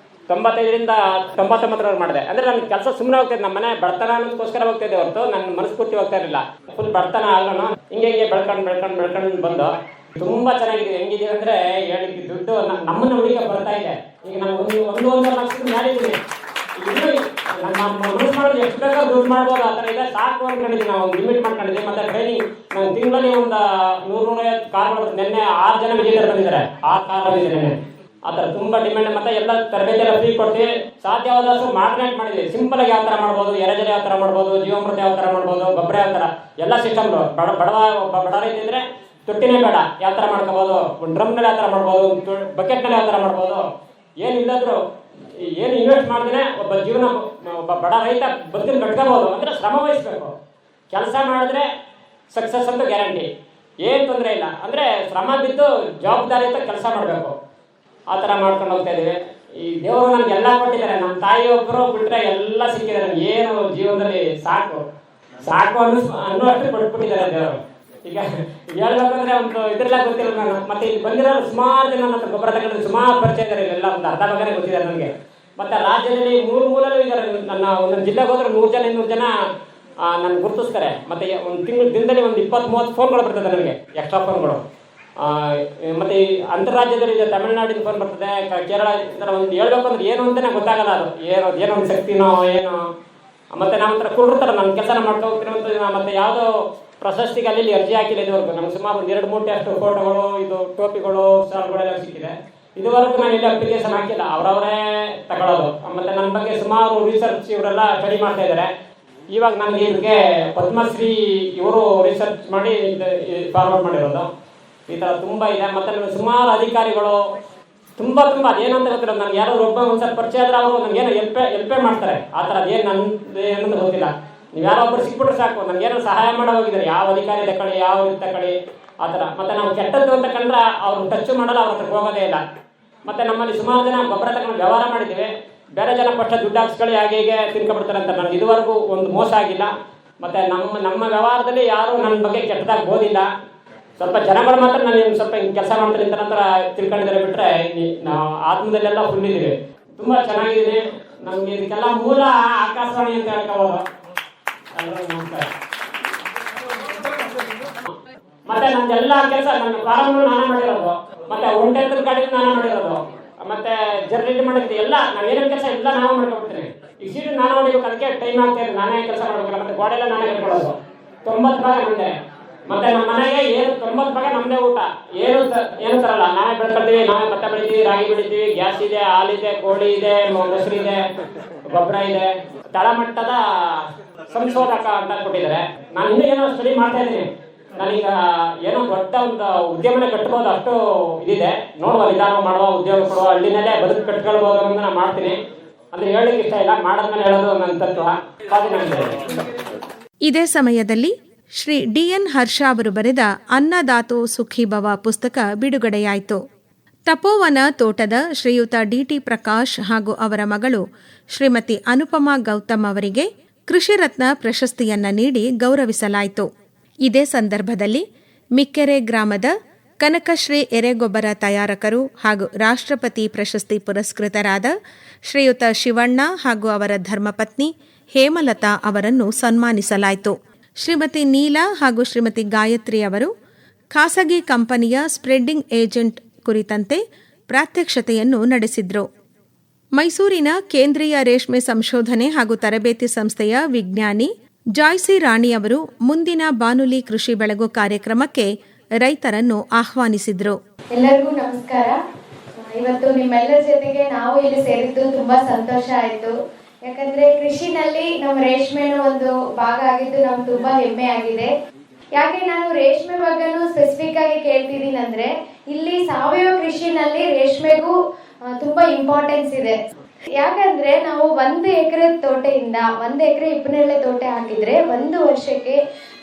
95ರಿಂದ 99 ಮಾಡಿದೆ. ಅಂದರೆ ನನ್ನ ಕೆಲಸ ಸುಮ್ಮನೆ ಹೋಗ್ತಿದ್ದೆ, ನಮ್ಮ ಮನೆ ಬಡತನ ಅನ್ನೋದಕ್ಕೋಸ್ಕರ ಹೋಗ್ತಿದ್ದೆ ಹೊರತು ನನ್ನ ಮನಸ್ಫೂರ್ತಿ ಹೋಗ್ತಾ ಇರಲಿಲ್ಲ. ಫುಲ್ ಬಡತನ ಆಗೋಣ ಹಿಂಗೆ ಬೆಳ್ಕೊಂಡು ಬಂದು ತುಂಬ ಚೆನ್ನಾಗಿದೆ. ಹೆಂಗಿದೆ ಅಂದರೆ ಹೇಳಿಕ್ಕೆ ದುಡ್ಡು ನಮ್ಮನ್ನು ಹುಡುಗ ಬರ್ತಾ ಇದೆ. ಈಗ ನಾನು ಒಂದು ಲಕ್ಷದ ಮಾಡಿದ್ದೀನಿ. ನಮ್ಮ ಮನಸ್ಸು ಮಾಡೋದು ಎಷ್ಟು ಬೇಕಾದ್ರೂ ದುಡ್ಡು ಮಾಡ್ಬೋದು, ಆ ಥರ ಇದೆ. ಸಾಕು ಅಂದ್ಕೊಂಡಿದ್ದೀವಿ, ನಾವು ಒಂದು ಲಿಮಿಟ್ ಮಾಡ್ಕೊಂಡಿದ್ದೀವಿ. ಮತ್ತು ಟ್ರೈನಿಂಗ್ ನಾನು ತಿಂಗಳಲ್ಲಿ ಒಂದು 100-150 ಕಾರ್ಗಳು, ನಿನ್ನೆ 6 ಜನ ವಿಜಿಟರ್ ಬಂದಿದ್ದಾರೆ, 6 ಕಾರ್ ಬಂದಿದ್ದಾರೆ. ಆ ಥರ ತುಂಬ ಡಿಮ್ಯಾಂಡ್. ಮತ್ತು ಎಲ್ಲ ತರಬೇತಿ ಎಲ್ಲ ಫ್ರೀ ಕೊಡ್ತೀವಿ. ಸಾಧ್ಯವಾದಷ್ಟು ಮಾಡ್ರೇಟ್ ಮಾಡಿದ್ವಿ. ಸಿಂಪಲ್ ಆಗಿ ಯಾವ ಥರ ಮಾಡ್ಬೋದು, ಎರೆಜಲ ಯಾವ ಥರ ಮಾಡ್ಬೋದು, ಜೀವಾಮೃತ ಯಾವ ಥರ ಮಾಡ್ಬೋದು, ಗೊಬ್ಬರ ಯಾವ ಥರ ಎಲ್ಲ ಸಿಸ್ಟಮ್ಗಳು. ಬಡ ರೈತ ಇದ್ದರೆ ತೊಟ್ಟಿನೇ ಬೇಡ, ಯಾವ ಥರ ಮಾಡ್ಕೋಬೋದು, ಒಂದು ಡ್ರಮ್ನಲ್ಲಿ ಯಾವ ಥರ ಮಾಡ್ಬೋದು, ಬಕೆಟ್ನಲ್ಲಿ ಯಾವ ಥರ ಮಾಡ್ಬೋದು, ಏನಿಲ್ಲದ್ರು ಏನು ಇನ್ವೆಸ್ಟ್ ಮಾಡಿದ್ರೆ ಒಬ್ಬ ಬಡ ರೈತ ಬದುಕನ್ನು ಕಟ್ಕೋಬೋದು. ಅಂದರೆ ಶ್ರಮ ವಹಿಸ್ಬೇಕು, ಕೆಲಸ ಮಾಡಿದ್ರೆ ಸಕ್ಸಸ್ ಅಂತ ಗ್ಯಾರಂಟಿ, ಏನು ತೊಂದರೆ ಇಲ್ಲ. ಅಂದರೆ ಶ್ರಮ ಬಿದ್ದು ಜವಾಬ್ದಾರಿಯುತ ಕೆಲಸ ಮಾಡಬೇಕು. ಆ ಥರ ಮಾಡ್ಕೊಂಡು ಹೋಗ್ತಾ ಇದ್ದೀವಿ. ಈ ದೇವರು ನಮ್ಗೆ ಎಲ್ಲ ಕೊಟ್ಟಿದ್ದಾರೆ. ನಮ್ಮ ತಾಯಿ ಒಬ್ಬರು ಬಿಟ್ಟರೆ ಎಲ್ಲ ಸಿಕ್ಕಿದ್ದಾರೆ. ನಮ್ಗೆ ಏನು ಜೀವನದಲ್ಲಿ ಸಾಕು ಅನ್ನುವಷ್ಟು ಕೊಟ್ಬಿಟ್ಟಿದ್ದಾರೆ ದೇವರು. ಈಗ ಹೇಳ್ಬೇಕಂದ್ರೆ ಒಂದು ಇದ್ರೆಲ್ಲ ಗೊತ್ತಿಲ್ಲ ನಾನು. ಮತ್ತೆ ಇಲ್ಲಿ ಬಂದಿರೋರು ಸುಮಾರು ಜನ ಮತ್ತು ಗೊಬ್ಬರ ತಗೊಂಡು ಸುಮಾರು ಪರಿಚಯ ಇದ್ದಾರೆ. ಇಲ್ಲೆಲ್ಲ ಒಂದು ಅರ್ಧ ಭಾಗನೇ ಗೊತ್ತಿದ್ದಾರೆ ನನಗೆ. ಮತ್ತು ರಾಜ್ಯದಲ್ಲಿ 3 ಮೂಲಲ್ಲೂ ಇದ್ದಾರೆ. ನನ್ನ ಒಂದೊಂದು ಜಿಲ್ಲೆಗೆ ಹೋದ್ರೆ 100 ಜನ 200 ಜನ ನನ್ನ ಗುರುತಿಸ್ತಾರೆ. ಮತ್ತು ಒಂದು ದಿನದಲ್ಲಿ ಒಂದು 20-30 ಫೋನ್ಗಳು ಬರ್ತದೆ ನನಗೆ, ಎಕ್ಸ್ಟ್ರಾ ಫೋನ್ಗಳು. ಮತ್ತು ಈ ಅಂತರ್ರಾಜ್ಯದಲ್ಲಿ ಇದೆ, ತಮಿಳುನಾಡಿನ ಫೋನ್ ಬರ್ತದೆ, ಕೇರಳ. ಈ ಥರ ಒಂದು ಹೇಳ್ಬೇಕು ಅಂದ್ರೆ ಏನು ಅಂತಲೇ ಗೊತ್ತಾಗಲ್ಲ. ಅದು ಏನೋ ಒಂದು ಶಕ್ತಿನೋ ಏನು. ಮತ್ತು ನಮ್ಮ ಹತ್ರ ಕುರುಡ್ತಾರೆ, ನನ್ನ ಕೆಲಸ ಮಾಡ್ತಾ ಹೋಗ್ತಿರೋಂಥ. ಮತ್ತು ಯಾವುದೋ ಪ್ರಶಸ್ತಿಗೆ ಅಲ್ಲಿ ಅರ್ಜಿ ಹಾಕಿಲ್ಲ ಇದುವರೆಗೂ. ನಮ್ಗೆ ಸುಮಾರು ಒಂದು 2-3 ಅಷ್ಟು ಫೋಟೋಗಳು, ಇದು ಟೋಪಿಗಳು, ಸ್ಟಾಲ್ಗಳೆಲ್ಲ ಸಿಕ್ಕಿದೆ. ಇದುವರೆಗೂ ನಾನು ಇಲ್ಲಿ ಅಪ್ಲಿಕೇಶನ್ ಹಾಕಿಲ್ಲ, ಅವರವರೇ ತಗೊಳ್ಳೋದು. ಮತ್ತು ನನ್ನ ಬಗ್ಗೆ ಸುಮಾರು ರಿಸರ್ಚ್ ಇವರೆಲ್ಲ ಸ್ಟಡಿ ಮಾಡ್ತಾ ಇದ್ದಾರೆ. ಇವಾಗ ನನಗೆ ಇದಕ್ಕೆ ಪದ್ಮಶ್ರೀ ಇವರು ರಿಸರ್ಚ್ ಮಾಡಿ ಫಾರ್ವರ್ಡ್ ಮಾಡಿರೋದು. ಈ ಥರ ತುಂಬ ಇದೆ. ಮತ್ತು ನನಗೆ ಸುಮಾರು ಅಧಿಕಾರಿಗಳು ತುಂಬ ಅದೇನಂತ ಗೊತ್ತಿಲ್ಲ. ನನಗೆ ಯಾರೋ ಒಬ್ಬ ಒಂದ್ಸಲ ಪರಿಚಯ ಆದರೆ ಅವರು ನನಗೇನೋ ಎಲ್ಪೇ ಮಾಡ್ತಾರೆ. ಆ ಥರ ಅದೇನು ನಂದು ಏನಂತ ಗೊತ್ತಿಲ್ಲ. ನೀವು ಯಾರೋ ಒಬ್ಬರು ಸಿಕ್ಬಿಟ್ರೆ ಸಾಕು, ನನಗೇನೋ ಸಹಾಯ ಮಾಡೋ ಹೋಗಿದ್ದಾರೆ. ಯಾವ ಅಧಿಕಾರಿ ತಗೊಳ್ಳಿ, ಯಾವ ರೀತಿ ತಗೊಳ್ಳಿ, ಆ ಥರ. ಮತ್ತು ನಾವು ಕೆಟ್ಟದ್ದು ಅಂತ ಕಂಡ್ರೆ ಅವ್ರು ಟಚ್ ಮಾಡಲ್ಲ, ಅವ್ರ ಹತ್ರ ಹೋಗೋದೇ ಇಲ್ಲ. ಮತ್ತು ನಮ್ಮಲ್ಲಿ ಸುಮಾರು ಜನ ಗೊಬ್ಬರ ತಗೊಂಡು ವ್ಯವಹಾರ ಮಾಡಿದ್ದೀವಿ. ಬೇರೆ ಜನ ಫಸ್ಟ್ ದುಡ್ಡು ಹಾಕ್ಸ್ಕೊಳ್ಳಿ ಹೇಗೆ ತಿನ್ಕೊಬಿಡ್ತಾರೆ ಅಂತ. ನನಗೆ ಇದುವರೆಗೂ ಒಂದು ಮೋಸ ಆಗಿಲ್ಲ. ಮತ್ತು ನಮ್ಮ ವ್ಯವಹಾರದಲ್ಲಿ ಯಾರೂ ನನ್ನ ಬಗ್ಗೆ ಕೆಟ್ಟದಾಗಿ ಓದಿಲ್ಲ. ಸ್ವಲ್ಪ ಜನಗಳು ಮಾತ್ರ ನಾನು ಸ್ವಲ್ಪ ಹಿಂಗೆ ಕೆಲಸ ಮಾಡ್ತಾರೆ ಅಂತ ನಂತರ ತಿಳ್ಕೊಂಡಿದ್ದಾರೆ. ಬಿಟ್ಟರೆ ನಾವು ಆತ್ಮದಲ್ಲೆಲ್ಲ ಫುಲ್ ಇದ್ದೀವಿ. ತುಂಬ ಚೆನ್ನಾಗಿದೆ. ನಮಗೆ ಇದಕ್ಕೆಲ್ಲ ಮೂಲ ಆಕಾಶವಾಣಿ ಅಂತ ಹೇಳ್ಕೋಬೋದು. ಮತ್ತೆ ನಂದೆಲ್ಲ ಕೆಲಸ ನನ್ನ ಪ್ರಾರಂಭ ನಾನೇ ಮಾಡಿರೋದು. ಮತ್ತೆ ಒಂಟೆಂಟದ ಗಾಡಿ ನಾನೇ ಮಾಡಿರೋದು. ಮತ್ತೆ ಜರ್ನಲಿ ಮಾಡಿದ್ದು ಎಲ್ಲ ನಾವೇನೇನು ಕೆಲಸ ಎಲ್ಲ ನಾನೇ ಮಾಡ್ಕೊಬಿಡ್ತೀನಿ. ಈ ಸೀಟು ನಾನು ಹೊಡಿಬೇಕು, ಅದಕ್ಕೆ ಟೈಮ್ ಆಗ್ತಾ ಇದೆ. ನಾನೇ ಕೆಲಸ ಮಾಡ್ಬೇಕಲ್ಲ. ಮತ್ತೆ ಗೋಡೆಲ್ಲ ನಾನೇ ಕಟ್ಕೊಳ್ಳೋದು. 90 ಭಾಗ ನಮ್ಮದೇ. ಮತ್ತೆ ನಮ್ಮ ಮನೆಗೆ 90 ಭಾಗ ನಮ್ಮದೇ ಊಟ. ಏನು ತರಲ್ಲ, ನಾವೇ ಬೆಳ್ಕೊಳ್ತೀವಿ. ನಾವೇ ಭತ್ತ ಬೆಳಿತೀವಿ, ರಾಗಿ ಬೆಳಿತೀವಿ. ಗ್ಯಾಸ್ ಇದೆ, ಹಾಲಿದೆ, ಕೋಳಿ ಇದೆ, ಮೊಸರು ಇದೆ, ಗೊಬ್ಬರ ಇದೆ. ತಳಮಟ್ಟದ ಸಂಶೋಧಕ ಅಂತ ಕೊಟ್ಟಿದ್ದಾರೆ. ನಾನು ಇನ್ನೂ ಏನೋ ಸ್ಟಡಿ ಮಾಡ್ತಾ ಇದ್ದೀನಿ. ನಾನೀಗ ಏನೋ ದೊಡ್ಡ ಒಂದು ಉದ್ಯಮನೇ ಕಟ್ಬೋದು, ಅಷ್ಟು ಇದಿದೆ. ನೋಡುವ, ನಿಧಾನ ಮಾಡುವ, ಉದ್ಯೋಗ ಕೊಡುವ, ಹಳ್ಳಿನಲ್ಲೇ ಬದುಕು ಕಟ್ಕೊಳ್ಬೋದು ಅಂತ ನಾನು ಮಾಡ್ತೀನಿ. ಅಂದ್ರೆ ಹೇಳಲಿಕ್ಕೆ ಇಷ್ಟ ಇಲ್ಲ, ಮಾಡಿದ್ಮೇಲೆ ಹೇಳೋದು ನನ್ನ ತತ್ವ. ಇದೇ ಸಮಯದಲ್ಲಿ ಶ್ರೀ DN ಹರ್ಷ ಅವರು ಬರೆದ ಅನ್ನದಾತೋ ಸುಖೀ ಭವ ಪುಸ್ತಕ ಬಿಡುಗಡೆಯಾಯಿತು. ತಪೋವನ ತೋಟದ ಶ್ರೀಯುತ ಡಿಟಿ ಪ್ರಕಾಶ್ ಹಾಗೂ ಅವರ ಮಗಳು ಶ್ರೀಮತಿ ಅನುಪಮಾ ಗೌತಮ್ ಅವರಿಗೆ ಕೃಷಿ ರತ್ನ ಪ್ರಶಸ್ತಿಯನ್ನ ನೀಡಿ ಗೌರವಿಸಲಾಯಿತು. ಇದೇ ಸಂದರ್ಭದಲ್ಲಿ ಮಿಕ್ಕೆರೆ ಗ್ರಾಮದ ಕನಕಶ್ರೀ ಎರೆಗೊಬ್ಬರ ತಯಾರಕರು ಹಾಗೂ ರಾಷ್ಟ್ರಪತಿ ಪ್ರಶಸ್ತಿ ಪುರಸ್ಕೃತರಾದ ಶ್ರೀಯುತ ಶಿವಣ್ಣ ಹಾಗೂ ಅವರ ಧರ್ಮಪತ್ನಿ ಹೇಮಲತಾ ಅವರನ್ನು ಸನ್ಮಾನಿಸಲಾಯಿತು. ಶ್ರೀಮತಿ ನೀಲಾ ಹಾಗೂ ಶ್ರೀಮತಿ ಗಾಯತ್ರಿ ಅವರು ಖಾಸಗಿ ಕಂಪನಿಯ ಸ್ಪ್ರೆಡ್ಡಿಂಗ್ ಏಜೆಂಟ್ ಕುರಿತಂತೆ ಪ್ರಾತ್ಯಕ್ಷತೆಯನ್ನು ನಡೆಸಿದ್ರು. ಮೈಸೂರಿನ ಕೇಂದ್ರೀಯ ರೇಷ್ಮೆ ಸಂಶೋಧನೆ ಹಾಗೂ ತರಬೇತಿ ಸಂಸ್ಥೆಯ ವಿಜ್ಞಾನಿ ಜಾಯ್ಸಿ ರಾಣಿ ಅವರು ಮುಂದಿನ ಬಾನುಲಿ ಕೃಷಿ ಬೆಳಗು ಕಾರ್ಯಕ್ರಮಕ್ಕೆ ರೈತರನ್ನು ಆಹ್ವಾನಿಸಿದ್ರು. ಎಲ್ಲರಿಗೂ ನಮಸ್ಕಾರ. ಇವತ್ತು ನಿಮ್ಮೆಲ್ಲರ ಜೊತೆಗೆ ನಾವು ಇಲ್ಲಿ ಸೇರಿದ್ದು ತುಂಬಾ ಸಂತೋಷ ಆಯ್ತು. ಯಾಕಂದ್ರೆ ಕೃಷಿನಲ್ಲಿ ನಮ್ಮ ರೇಷ್ಮೆನೂ ಒಂದು ಭಾಗ ಆಗಿದ್ದು ನಮ್ಗೆ ತುಂಬಾ ಹೆಮ್ಮೆ ಆಗಿದೆ. ಯಾಕೆ ನಾನು ರೇಷ್ಮೆ ಬಗ್ಗೆನೂ ಸ್ಪೆಸಿಫಿಕ್ ಆಗಿ ಕೇಳ್ತಿದ್ದೀನಿ ಅಂದ್ರೆ, ಇಲ್ಲಿ ಸಾವಯವ ಕೃಷಿನಲ್ಲಿ ರೇಷ್ಮೆಗೂ ತುಂಬಾ ಇಂಪಾರ್ಟೆನ್ಸ್ ಇದೆ. ಯಾಕಂದ್ರೆ ನಾವು 1 ಎಕರೆ ತೋಟದಿಂದ 1 ಎಕರೆ ಹಿಪ್ಪನೇರಳೆ ತೋಟ ಹಾಕಿದ್ರೆ 1 ವರ್ಷಕ್ಕೆ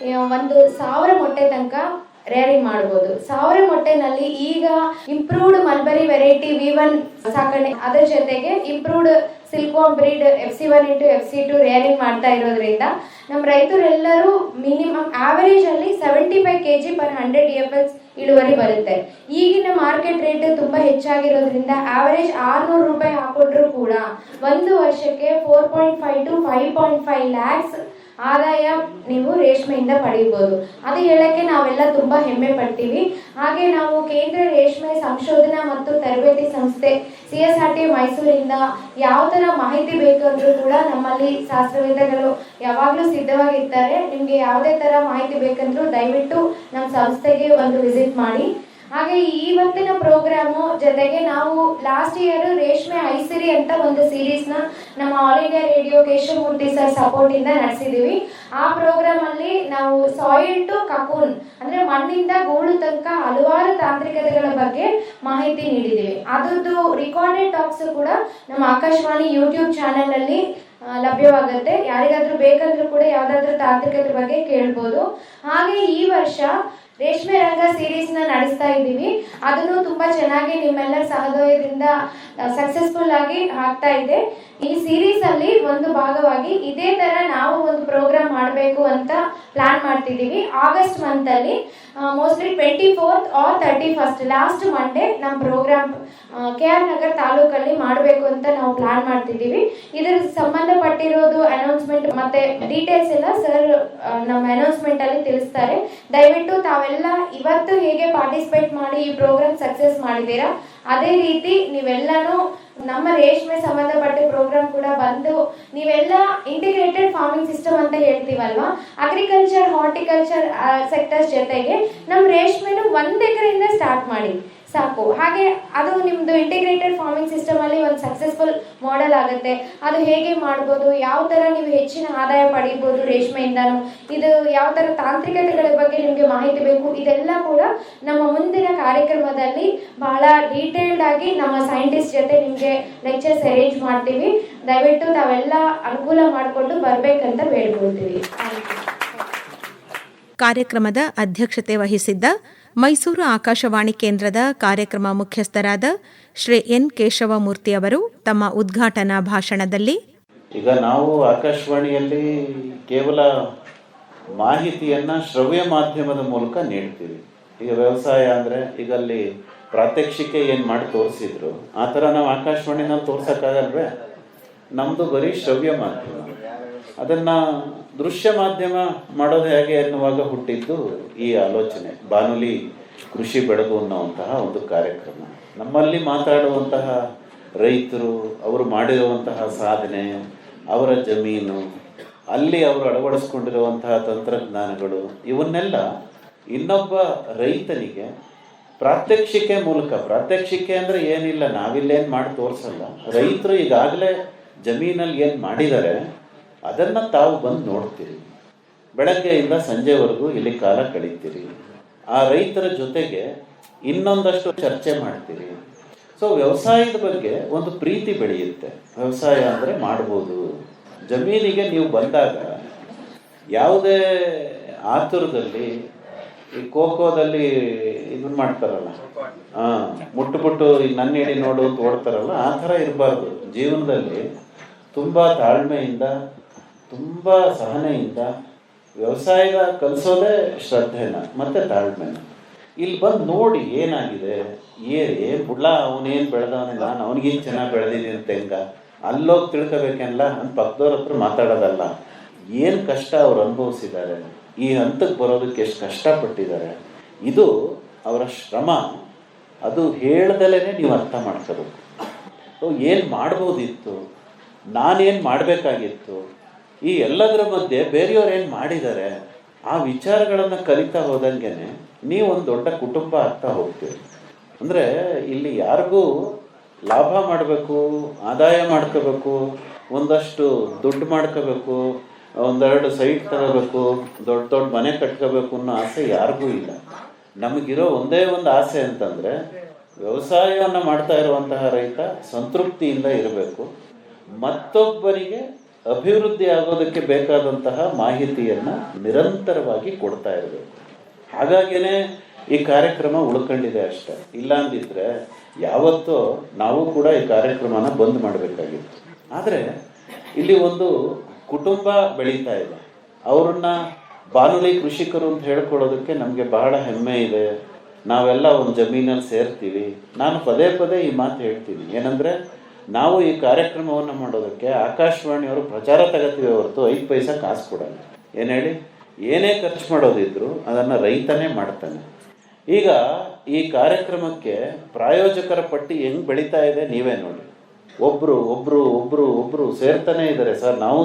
1000 ಮೊಟ್ಟೆ ತನಕ ರೇರಿಂಗ್ ಮಾಡಬಹುದು. 1000 ಮೊಟ್ಟೆನಲ್ಲಿ ಈಗ ಇಂಪ್ರೂವ್ಡ್ ಮಲ್ಬರಿ ವೆರೈಟಿ V1 ಸಾಕಣೆ, ಅದರ ಜೊತೆಗೆ improved silkworm breed FC1 into FC2 rearing ಮಾಡ್ತಾ ಇರೋದ್ರಿಂದ ನಮ್ಮ ರೈತರೆಲ್ಲರೂ ಮಿನಿಮಮ್ ಆವರೇಜ್ ಅಲ್ಲಿ 75 kg per 100 EFS ಇಳುವರಿ ಬರುತ್ತೆ. ಈಗಿನ ಮಾರ್ಕೆಟ್ ರೇಟ್ ತುಂಬಾ ಹೆಚ್ಚಾಗಿರೋದ್ರಿಂದ ಆವರೇಜ್ 600 ರೂಪಾಯಿ ಹಾಕೊಂಡ್ರು ಕೂಡ 1 ವರ್ಷಕ್ಕೆ 4.5 to 5.5 lakhs ಆದಾಯ ನೀವು ರೇಷ್ಮೆಯಿಂದ ಪಡೆಯಬಹುದು. ಅದು ಹೇಳಕ್ಕೆ ನಾವೆಲ್ಲ ತುಂಬಾ ಹೆಮ್ಮೆ ಪಡ್ತೀವಿ. ಹಾಗೆ ನಾವು ಕೇಂದ್ರ ರೇಷ್ಮೆ ಸಂಶೋಧನಾ ಮತ್ತು ತರಬೇತಿ ಸಂಸ್ಥೆ CSRT ಮೈಸೂರಿಂದ ಯಾವ ತರ ಮಾಹಿತಿ ಬೇಕಂದ್ರೂ ಕೂಡ ನಮ್ಮಲ್ಲಿ ಶಾಸ್ತ್ರವೇತ್ತಗಳು ಯಾವಾಗ್ಲೂ ಸಿದ್ಧವಾಗಿರ್ತಾರೆ. ನಿಮ್ಗೆ ಯಾವುದೇ ತರ ಮಾಹಿತಿ ಬೇಕಂದ್ರೂ ದಯವಿಟ್ಟು ನಮ್ಮ ಸಂಸ್ಥೆಗೆ ಒಂದು ವಿಸಿಟ್ ಮಾಡಿ. ಹಾಗೆ ಇವತ್ತಿನ ಪ್ರೋಗ್ರಾಮು ಜೊತೆಗೆ ನಾವು ಲಾಸ್ಟ್ ಇಯರ್ ರೇಷ್ಮೆ ಐಸಿರಿ ಅಂತ ಒಂದು ಸೀರೀಸ್ ನ ನಮ್ಮ all India radio Keshavamurthy sir support ಇಂದ ನಡೆಸಿದೀವಿ. ಆ ಪ್ರೋಗ್ರಾಮ್ ಅಲ್ಲಿ ನಾವು ಸಾಯಿಲ್ ಟು ಕಕೂನ್ ಅಂದ್ರೆ ಮಣ್ಣಿಂದ ಗೂಡು ತನಕ ಹಲವಾರು ತಾಂತ್ರಿಕತೆಗಳ ಬಗ್ಗೆ ಮಾಹಿತಿ ನೀಡಿದೀವಿ. ಅದರದ್ದು ರಿಕಾರ್ಡೆಡ್ ಟಾಕ್ಸ್ ಕೂಡ ನಮ್ಮ ಆಕಾಶವಾಣಿ ಯೂಟ್ಯೂಬ್ ಚಾನೆಲ್ ಅಲ್ಲಿ ಲಭ್ಯವಾಗುತ್ತೆ. ಯಾರಿಗಾದ್ರೂ ಬೇಕಂದ್ರೂ ಕೂಡ ಯಾವ್ದಾದ್ರು ತಾಂತ್ರಿಕತೆ ಬಗ್ಗೆ ಕೇಳ್ಬೋದು. ಹಾಗೆ ಈ ವರ್ಷ ರೇಷ್ಮೆ ರಂಗ ಸೀರೀಸ್ ನ ನಡೆಸ್ತಾ ಇದ್ದೀವಿ. ಅದನ್ನು ತುಂಬಾ ಚೆನ್ನಾಗಿ ನಿಮ್ಮೆಲ್ಲರ ಸಹಯೋಗದಿಂದ ಸಕ್ಸಸ್ಫುಲ್ ಆಗಿ ಆಗ್ತಾ ಇದೆ. ಈ ಸೀರೀಸ್ ಅಲ್ಲಿ ಒಂದು ಭಾಗವಾಗಿ ಇದೇ ತರ ನಾವು ಒಂದು ಪ್ರೋಗ್ರಾಮ್ ಮಾಡಬೇಕು ಅಂತ ಪ್ಲಾನ್ ಮಾಡ್ತಿದ್ದೀವಿ. ಆಗಸ್ಟ್ ಮಂತ್ ಅಲ್ಲಿ mostly 24th or 31st last Monday ನಮ್ಮ ಪ್ರೋಗ್ರಾಮ್ KR ನಗರ್ ತಾಲೂಕಲ್ಲಿ ಮಾಡಬೇಕು ಅಂತ ನಾವು ಪ್ಲಾನ್ ಮಾಡ್ತಿದ್ದೀವಿ. ಇದರ ಸಂಬಂಧಪಟ್ಟಿರೋದು ಅನೌನ್ಸ್ಮೆಂಟ್ ಮತ್ತೆ ಡೀಟೇಲ್ಸ್ ಎಲ್ಲ ಸರ್ ನಮ್ಮ ಅನೌನ್ಸ್ಮೆಂಟ್ ಅಲ್ಲಿ ತಿಳಿಸ್ತಾರೆ. ದಯವಿಟ್ಟು ತಾವೆಲ್ಲ ಇವತ್ತು ಹೇಗೆ ಪಾರ್ಟಿಸಿಪೇಟ್ ಮಾಡಿ ಈ ಪ್ರೋಗ್ರಾಮ್ ಸಕ್ಸಸ್ ಮಾಡಿದ್ದೀರಾ ಅದೇ ರೀತಿ ನೀವೆಲ್ಲಾನು ನಮ್ಮ ರೇಷ್ಮೆ ಸಂಬಂಧಪಟ್ಟ ಪ್ರೋಗ್ರಾಮ್ ಕೂಡ ಬಂದು ನೀವೆಲ್ಲ ಇಂಟಿಗ್ರೇಟೆಡ್ ಫಾರ್ಮಿಂಗ್ ಸಿಸ್ಟಮ್ ಅಂತ ಹೇಳ್ತೀವಲ್ವಾ, ಅಗ್ರಿಕಲ್ಚರ್ ಹಾರ್ಟಿಕಲ್ಚರ್ ಸೆಕ್ಟರ್ಸ್ ಜೊತೆಗೆ ನಮ್ಮ ರೇಷ್ಮೆನು 1 ಎಕರೆಯಿಂದ ಸ್ಟಾರ್ಟ್ ಮಾಡಿ ಸಾಕು. ಹಾಗೆ ಅದು ನಿಮ್ದು ಇಂಟಿಗ್ರೇಟೆಡ್ ಫಾರ್ಮಿಂಗ್ ಸಿಸ್ಟಮ್ ಅಲ್ಲಿ ಒಂದು ಸಕ್ಸಸ್ಫುಲ್ ಮಾಡೆಲ್ ಆಗುತ್ತೆ. ಅದು ಹೇಗೆ ಮಾಡ್ಬೋದು, ಯಾವ ತರ ನೀವು ಹೆಚ್ಚಿನ ಆದಾಯ ಪಡಿಬೋದು ರೇಷ್ಮೆಯಿಂದನು, ಇದು ಯಾವ ತರ ತಾಂತ್ರಿಕತೆಗಳ ಬಗ್ಗೆ ನಿಮ್ಗೆ ಮಾಹಿತಿ ಬೇಕು, ಇದೆಲ್ಲ ಕೂಡ ನಮ್ಮ ಮುಂದಿನ ಕಾರ್ಯಕ್ರಮದಲ್ಲಿ ಬಹಳ ಡೀಟೇಲ್ಡ್ ಆಗಿ ನಮ್ಮ ಸೈಂಟಿಸ್ಟ್ ಜೊತೆ ನಿಮ್ಗೆ ಲೆಕ್ಚರ್ಸ್ ಅರೇಂಜ್ ಮಾಡ್ತೀವಿ. ದಯವಿಟ್ಟು ತಾವೆಲ್ಲ ಅನುಕೂಲ ಮಾಡಿಕೊಂಡು ಬರ್ಬೇಕಂತ ಬೇಡ್ಕೊಳ್ತೀವಿ. ಕಾರ್ಯಕ್ರಮದ ಅಧ್ಯಕ್ಷತೆ ವಹಿಸಿದ್ದ ಮೈಸೂರು ಆಕಾಶವಾಣಿ ಕೇಂದ್ರದ ಕಾರ್ಯಕ್ರಮ ಮುಖ್ಯಸ್ಥರಾದ ಶ್ರೀ ಎನ್ ಕೇಶವಮೂರ್ತಿ ಅವರು ತಮ್ಮ ಉದ್ಘಾಟನಾ ಭಾಷಣದಲ್ಲಿ, ಈಗ ನಾವು ಆಕಾಶವಾಣಿಯಲ್ಲಿ ಕೇವಲ ಮಾಹಿತಿಯನ್ನು ಶ್ರವ್ಯ ಮಾಧ್ಯಮದ ಮೂಲಕ ನೀಡ್ತೀವಿ. ಈಗ ವ್ಯವಸಾಯ ಅಂದರೆ ಈಗ ಅಲ್ಲಿ ಪ್ರಾತ್ಯಕ್ಷಿಕೆ ಏನು ಮಾಡಿ ತೋರಿಸಿದ್ರು ಆ ಥರ ನಾವು ಆಕಾಶವಾಣಿನಲ್ಲಿ ತೋರ್ಸೋಕ್ಕಾಗಲ್ವೇ? ನಮ್ಮದು ಬರೀ ಶ್ರವ್ಯ ಮಾಧ್ಯಮ. ಅದನ್ನು ದೃಶ್ಯ ಮಾಧ್ಯಮ ಮಾಡೋದು ಹೇಗೆ ಎನ್ನುವಾಗ ಹುಟ್ಟಿದ್ದು ಈ ಆಲೋಚನೆ, ಬಾನುಲಿ ಕೃಷಿ ಬೆಳಗು ಅನ್ನುವಂತಹ ಒಂದು ಕಾರ್ಯಕ್ರಮ. ನಮ್ಮಲ್ಲಿ ಮಾತಾಡುವಂತಹ ರೈತರು, ಅವರು ಮಾಡಿರುವಂತಹ ಸಾಧನೆ, ಅವರ ಜಮೀನು, ಅಲ್ಲಿ ಅವರು ಅಳವಡಿಸ್ಕೊಂಡಿರುವಂತಹ ತಂತ್ರಜ್ಞಾನಗಳು, ಇವನ್ನೆಲ್ಲ ಇನ್ನೊಬ್ಬ ರೈತನಿಗೆ ಪ್ರಾತ್ಯಕ್ಷಿಕೆ ಮೂಲಕ, ಪ್ರಾತ್ಯಕ್ಷಿಕೆ ಅಂದರೆ ಏನಿಲ್ಲ, ನಾವಿಲ್ಲೇನು ಮಾಡಿ ತೋರಿಸಲ್ಲ, ರೈತರು ಈಗಾಗಲೇ ಜಮೀನಲ್ಲಿ ಏನು ಮಾಡಿದ್ದಾರೆ ಅದನ್ನು ತಾವು ಬಂದು ನೋಡ್ತೀರಿ. ಬೆಳಗ್ಗೆಯಿಂದ ಸಂಜೆವರೆಗೂ ಇಲ್ಲಿ ಕಾಲ ಕಳೀತೀರಿ. ಆ ರೈತರ ಜೊತೆಗೆ ಇನ್ನೊಂದಷ್ಟು ಚರ್ಚೆ ಮಾಡ್ತೀರಿ. ಸೊ ವ್ಯವಸಾಯದ ಬಗ್ಗೆ ಒಂದು ಪ್ರೀತಿ ಬೆಳೆಯುತ್ತೆ. ವ್ಯವಸಾಯ ಅಂದರೆ ಮಾಡ್ಬೋದು. ಜಮೀನಿಗೆ ನೀವು ಬಂದಾಗ ಯಾವುದೇ ಆತುರದಲ್ಲಿ ಈ ಖೋಖೋದಲ್ಲಿ ಇದನ್ನ ಮಾಡ್ತಾರಲ್ಲ, ಮುಟ್ಟು ಈಗ ನನ್ನ ಹೇಳಿ ನೋಡು ಅಂತ ಓಡ್ತಾರಲ್ಲ, ಆ ಥರ ಇರಬಾರ್ದು. ಜೀವನದಲ್ಲಿ ತುಂಬ ತಾಳ್ಮೆಯಿಂದ, ತುಂಬ ಸಹನೆಯಿಂದ ವ್ಯವಸಾಯದ ಕಲಿಸೋದೇ ಶ್ರದ್ಧೆನ ಮತ್ತು ತಾಳ್ಮೆನ. ಇಲ್ಲಿ ಬಂದು ನೋಡಿ ಏನಾಗಿದೆ, ಬುಡ್ಲ ಅವನೇನು ಬೆಳೆದವನೇ, ನಾನು ಅವನಿಗೇನು ಚೆನ್ನಾಗಿ ಬೆಳೆದಿದ್ದೀನಿ ಅಂತ ಅಲ್ಲೋಗಿ ತಿಳ್ಕೊಬೇಕಲ್ಲ ಅಂತ ಪಕ್ಕದವ್ರ ಹತ್ರ ಮಾತಾಡೋದಲ್ಲ. ಏನು ಕಷ್ಟ ಅವ್ರು ಅನುಭವಿಸಿದ್ದಾರೆ, ಈ ಹಂತಕ್ಕೆ ಬರೋದಕ್ಕೆ ಎಷ್ಟು ಕಷ್ಟಪಟ್ಟಿದ್ದಾರೆ, ಇದು ಅವರ ಶ್ರಮ. ಅದು ಹೇಳ್ದಲೇ ನೀವು ಅರ್ಥ ಮಾಡ್ಕೋಬೇಕು. ಏನು ಮಾಡ್ಬೋದಿತ್ತು, ನಾನೇನು ಮಾಡಬೇಕಾಗಿತ್ತು, ಈ ಎಲ್ಲದರ ಮಧ್ಯೆ ಬೇರೆಯವ್ರು ಏನು ಮಾಡಿದ್ದಾರೆ, ಆ ವಿಚಾರಗಳನ್ನು ಕಲಿತಾ ಹೋದಂಗೆ ನೀವೊಂದು ದೊಡ್ಡ ಕುಟುಂಬ ಆಗ್ತಾ ಹೋಗ್ತೀರಿ. ಅಂದರೆ ಇಲ್ಲಿ ಯಾರಿಗೂ ಲಾಭ ಮಾಡಬೇಕು, ಆದಾಯ ಮಾಡ್ಕೋಬೇಕು, ಒಂದಷ್ಟು ದುಡ್ಡು ಮಾಡ್ಕೋಬೇಕು, ಒಂದೆರಡು ಸೈಟ್ ತಗೋಬೇಕು, ದೊಡ್ಡ ದೊಡ್ಡ ಮನೆ ಕಟ್ಕೋಬೇಕು ಅನ್ನೋ ಆಸೆ ಯಾರಿಗೂ ಇಲ್ಲ. ನಮಗಿರೋ ಒಂದೇ ಒಂದು ಆಸೆ ಅಂತಂದರೆ ವ್ಯವಸಾಯವನ್ನು ಮಾಡ್ತಾ ಇರುವಂತಹ ರೈತ ಸಂತೃಪ್ತಿಯಿಂದ ಇರಬೇಕು, ಮತ್ತೊಬ್ಬರಿಗೆ ಅಭಿವೃದ್ಧಿ ಆಗೋದಕ್ಕೆ ಬೇಕಾದಂತಹ ಮಾಹಿತಿಯನ್ನು ನಿರಂತರವಾಗಿ ಕೊಡ್ತಾ ಇರಬೇಕು. ಹಾಗಾಗಿಯೇ ಈ ಕಾರ್ಯಕ್ರಮ ಉಳ್ಕೊಂಡಿದೆ ಅಷ್ಟೆ. ಇಲ್ಲ ಅಂದಿದ್ರೆ ಯಾವತ್ತೋ ನಾವು ಕೂಡ ಈ ಕಾರ್ಯಕ್ರಮನ ಬಂದ್ ಮಾಡಬೇಕಾಗಿತ್ತು. ಆದರೆ ಇಲ್ಲಿ ಒಂದು ಕುಟುಂಬ ಬೆಳೀತಾ ಇದೆ. ಅವ್ರನ್ನ ಬಾನುಲಿ ಕೃಷಿಕರು ಅಂತ ಹೇಳ್ಕೊಳ್ಳೋದಕ್ಕೆ ನಮಗೆ ಬಹಳ ಹೆಮ್ಮೆ ಇದೆ. ನಾವೆಲ್ಲ ಒಂದು ಜಮೀನಲ್ಲಿ ಸೇರ್ತೀವಿ. ನಾನು ಪದೇ ಪದೇ ಈ ಮಾತು ಹೇಳ್ತೀನಿ, ಏನಂದರೆ ನಾವು ಈ ಕಾರ್ಯಕ್ರಮವನ್ನು ಮಾಡೋದಕ್ಕೆ ಆಕಾಶವಾಣಿಯವರು ಪ್ರಚಾರ ತಗೋತೀವಿ ಹೊರತು 5 ಪೈಸಾ ಕಾಸು ಕೊಡಲ್ಲ. ಏನು ಹೇಳಿ, ಏನೇ ಖರ್ಚು ಮಾಡೋದಿದ್ರು ಅದನ್ನು ರೈತನೇ ಮಾಡ್ತಾನೆ. ಈಗ ಈ ಕಾರ್ಯಕ್ರಮಕ್ಕೆ ಪ್ರಾಯೋಜಕರ ಪಟ್ಟಿ ಹೆಂಗೆ ಬೆಳೀತಾ ಇದೆ ನೀವೇ ನೋಡಿ. ಒಬ್ರು ಸೇರ್ತಾನೆ ಇದ್ದಾರೆ. ಸರ್ ನಾವು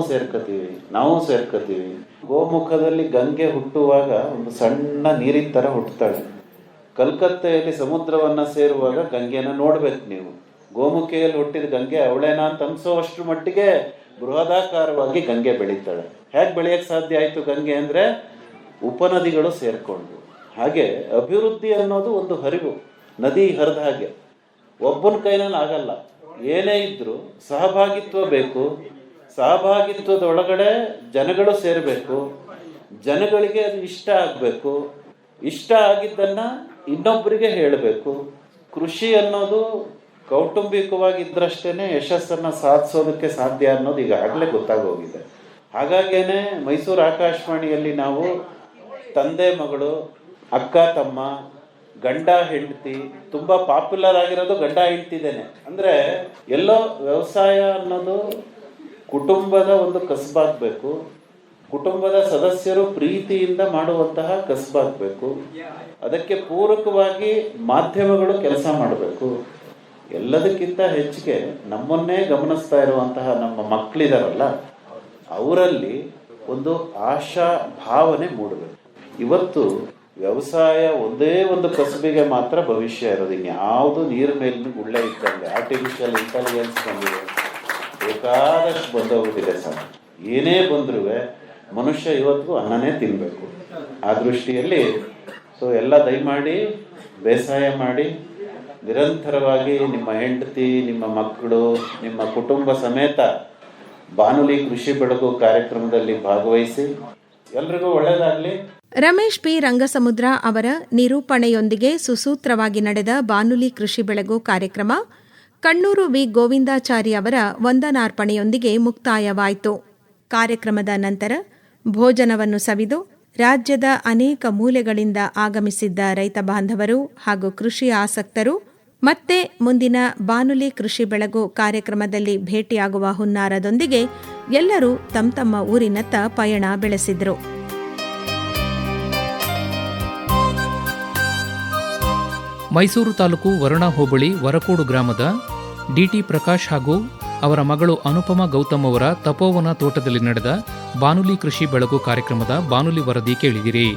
ಸೇರ್ಕೋತೀವಿ. ಗೋಮುಖದಲ್ಲಿ ಗಂಗೆ ಹುಟ್ಟುವಾಗ ಒಂದು ಸಣ್ಣ ನೀರಿನ ಥರ ಹುಟ್ಟುತ್ತಾಳೆ. ಕಲ್ಕತ್ತೆಯಲ್ಲಿ ಸಮುದ್ರವನ್ನು ಸೇರುವಾಗ ಗಂಗೆನ ನೋಡ್ಬೇಕು ನೀವು. ಗೋಮುಖಿಯಲ್ಲಿ ಹುಟ್ಟಿದ ಗಂಗೆ ಅವಳೇನಾ ಅಂತ ಅನ್ಸೋವಷ್ಟು ಮಟ್ಟಿಗೆ ಬೃಹದಾಕಾರವಾಗಿ ಗಂಗೆ ಬೆಳೀತಾಳೆ. ಹೇಗೆ ಬೆಳೆಯೋಕ್ಕೆ ಸಾಧ್ಯ ಆಯಿತು ಗಂಗೆ ಅಂದರೆ ಉಪನದಿಗಳು ಸೇರಿಕೊಂಡು. ಹಾಗೆ ಅಭಿವೃದ್ಧಿ ಅನ್ನೋದು ಒಂದು ಹರಿವು, ನದಿ ಹರಿದ ಹಾಗೆ ಒಬ್ಬನ ಕೈನಲ್ಲಿ ಆಗಲ್ಲ. ಏನೇ ಇದ್ದರೂ ಸಹಭಾಗಿತ್ವ ಬೇಕು. ಸಹಭಾಗಿತ್ವದೊಳಗಡೆ ಜನಗಳು ಸೇರಬೇಕು. ಜನಗಳಿಗೆ ಅದು ಇಷ್ಟ ಆಗಬೇಕು. ಇಷ್ಟ ಆಗಿದ್ದನ್ನು ಇನ್ನೊಬ್ಬರಿಗೆ ಹೇಳಬೇಕು. ಕೃಷಿ ಅನ್ನೋದು ಕೌಟುಂಬಿಕವಾಗಿದ್ದರಷ್ಟೇ ಯಶಸ್ಸನ್ನು ಸಾಧಿಸೋದಕ್ಕೆ ಸಾಧ್ಯ ಅನ್ನೋದು ಈಗಾಗಲೇ ಗೊತ್ತಾಗೋಗಿದೆ. ಹಾಗಾಗೇನೆ ಮೈಸೂರು ಆಕಾಶವಾಣಿಯಲ್ಲಿ ನಾವು ತಂದೆ ಮಗಳು, ಅಕ್ಕ ತಮ್ಮ, ಗಂಡ ಹೆಂಡತಿ, ತುಂಬ ಪಾಪ್ಯುಲರ್ ಆಗಿರೋದು ಗಂಡ ಹೆಂಡ್ತಿದ್ದೇನೆ. ಅಂದರೆ ಎಲ್ಲೋ ವ್ಯವಸಾಯ ಅನ್ನೋದು ಕುಟುಂಬದ ಒಂದು ಕಸಬಾಗಬೇಕು. ಕುಟುಂಬದ ಸದಸ್ಯರು ಪ್ರೀತಿಯಿಂದ ಮಾಡುವಂತಹ ಕಸಬಾಗಬೇಕು. ಅದಕ್ಕೆ ಪೂರಕವಾಗಿ ಮಾಧ್ಯಮಗಳು ಕೆಲಸ ಮಾಡಬೇಕು. ಎಲ್ಲದಕ್ಕಿಂತ ಹೆಚ್ಚಿಗೆ ನಮ್ಮನ್ನೇ ಗಮನಿಸ್ತಾ ಇರುವಂತಹ ನಮ್ಮ ಮಕ್ಕಳಿದಾರಲ್ಲ, ಅವರಲ್ಲಿ ಒಂದು ಆಶಾ ಭಾವನೆ ಮೂಡಬೇಕು. ಇವತ್ತು ವ್ಯವಸಾಯ ಒಂದೇ ಒಂದು ಕಸಬಿಗೆ ಮಾತ್ರ ಭವಿಷ್ಯ ಇರೋದು. ಇನ್ಯಾವುದು ನೀರು ಮೇಲಿನ ಗುಳ್ಳೆ ಇದ್ದಂಗೆ ಆರ್ಟಿಫಿಷಿಯಲ್ ಇಂಟೆಲಿಜೆನ್ಸ್ ಬಂದಿದೆ, ಬೇಕಾದಷ್ಟು ಬಂದೋಗ್ಬಿಟ್ಟಿದೆ ಸರ್. ಏನೇ ಬಂದರೂ ಮನುಷ್ಯ ಇವತ್ತು ಅನ್ನನೇ ತಿನ್ನಬೇಕು. ಆ ದೃಷ್ಟಿಯಲ್ಲಿ ಎಲ್ಲ ದಯಮಾಡಿ ಬೇಸಾಯ ಮಾಡಿ ನಿರಂತರವಾಗಿ ನಿಮ್ಮ ಹೆಂಡತಿ, ನಿಮ್ಮ ಮಕ್ಕಳು, ನಿಮ್ಮ ಕುಟುಂಬ ಸಮೇತ ಬಾನುಲಿ ಕೃಷಿ ಬೆಳಗು ಕಾರ್ಯಕ್ರಮದಲ್ಲಿ ಭಾಗವಹಿಸಿ. ಎಲ್ರಿಗೂ ಒಳ್ಳೆಯದಾಗಲಿ. ರಮೇಶ್ ಪಿ ರಂಗಸಮುದ್ರ ಅವರ ನಿರೂಪಣೆಯೊಂದಿಗೆ ಸುಸೂತ್ರವಾಗಿ ನಡೆದ ಬಾನುಲಿ ಕೃಷಿ ಬೆಳಗು ಕಾರ್ಯಕ್ರಮ ಕಣ್ಣೂರು ವಿ ಗೋವಿಂದಾಚಾರಿ ಅವರ ವಂದನಾರ್ಪಣೆಯೊಂದಿಗೆ ಮುಕ್ತಾಯವಾಯಿತು. ಕಾರ್ಯಕ್ರಮದ ನಂತರ ಭೋಜನವನ್ನು ಸವಿದು ರಾಜ್ಯದ ಅನೇಕ ಮೂಲೆಗಳಿಂದ ಆಗಮಿಸಿದ್ದ ರೈತ ಬಾಂಧವರು ಹಾಗೂ ಕೃಷಿ ಆಸಕ್ತರು ಮತ್ತೆ ಮುಂದಿನ ಬಾನುಲಿ ಕೃಷಿ ಬೆಳಗು ಕಾರ್ಯಕ್ರಮದಲ್ಲಿ ಭೇಟಿಯಾಗುವ ಹುನ್ನಾರದೊಂದಿಗೆ ಎಲ್ಲರೂ ತಮ್ಮ ಊರಿನತ್ತ ಪಯಣ ಬೆಳೆಸಿದರು. ಮೈಸೂರು ತಾಲೂಕು ವರುಣಾ ಹೋಬಳಿ ವರಕೋಡು ಗ್ರಾಮದ ಡಿಟಿ ಪ್ರಕಾಶ್ ಹಾಗೂ ಅವರ ಮಗಳು ಅನುಪಮಾ ಗೌತಮ್ ಅವರ ತಪೋವನ ತೋಟದಲ್ಲಿ ನಡೆದ ಬಾನುಲಿ ಕೃಷಿ ಬೆಳಗು ಕಾರ್ಯಕ್ರಮದ ಬಾನುಲಿ ವರದಿ ಕೇಳಿದಿರಿ.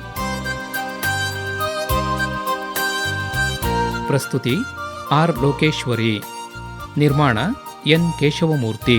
ಪ್ರಸ್ತುತಿ ಆರ್ ಲೋಕೇಶ್ವರಿ. ನಿರ್ಮಾಣ ಎನ್ ಕೇಶವಮೂರ್ತಿ.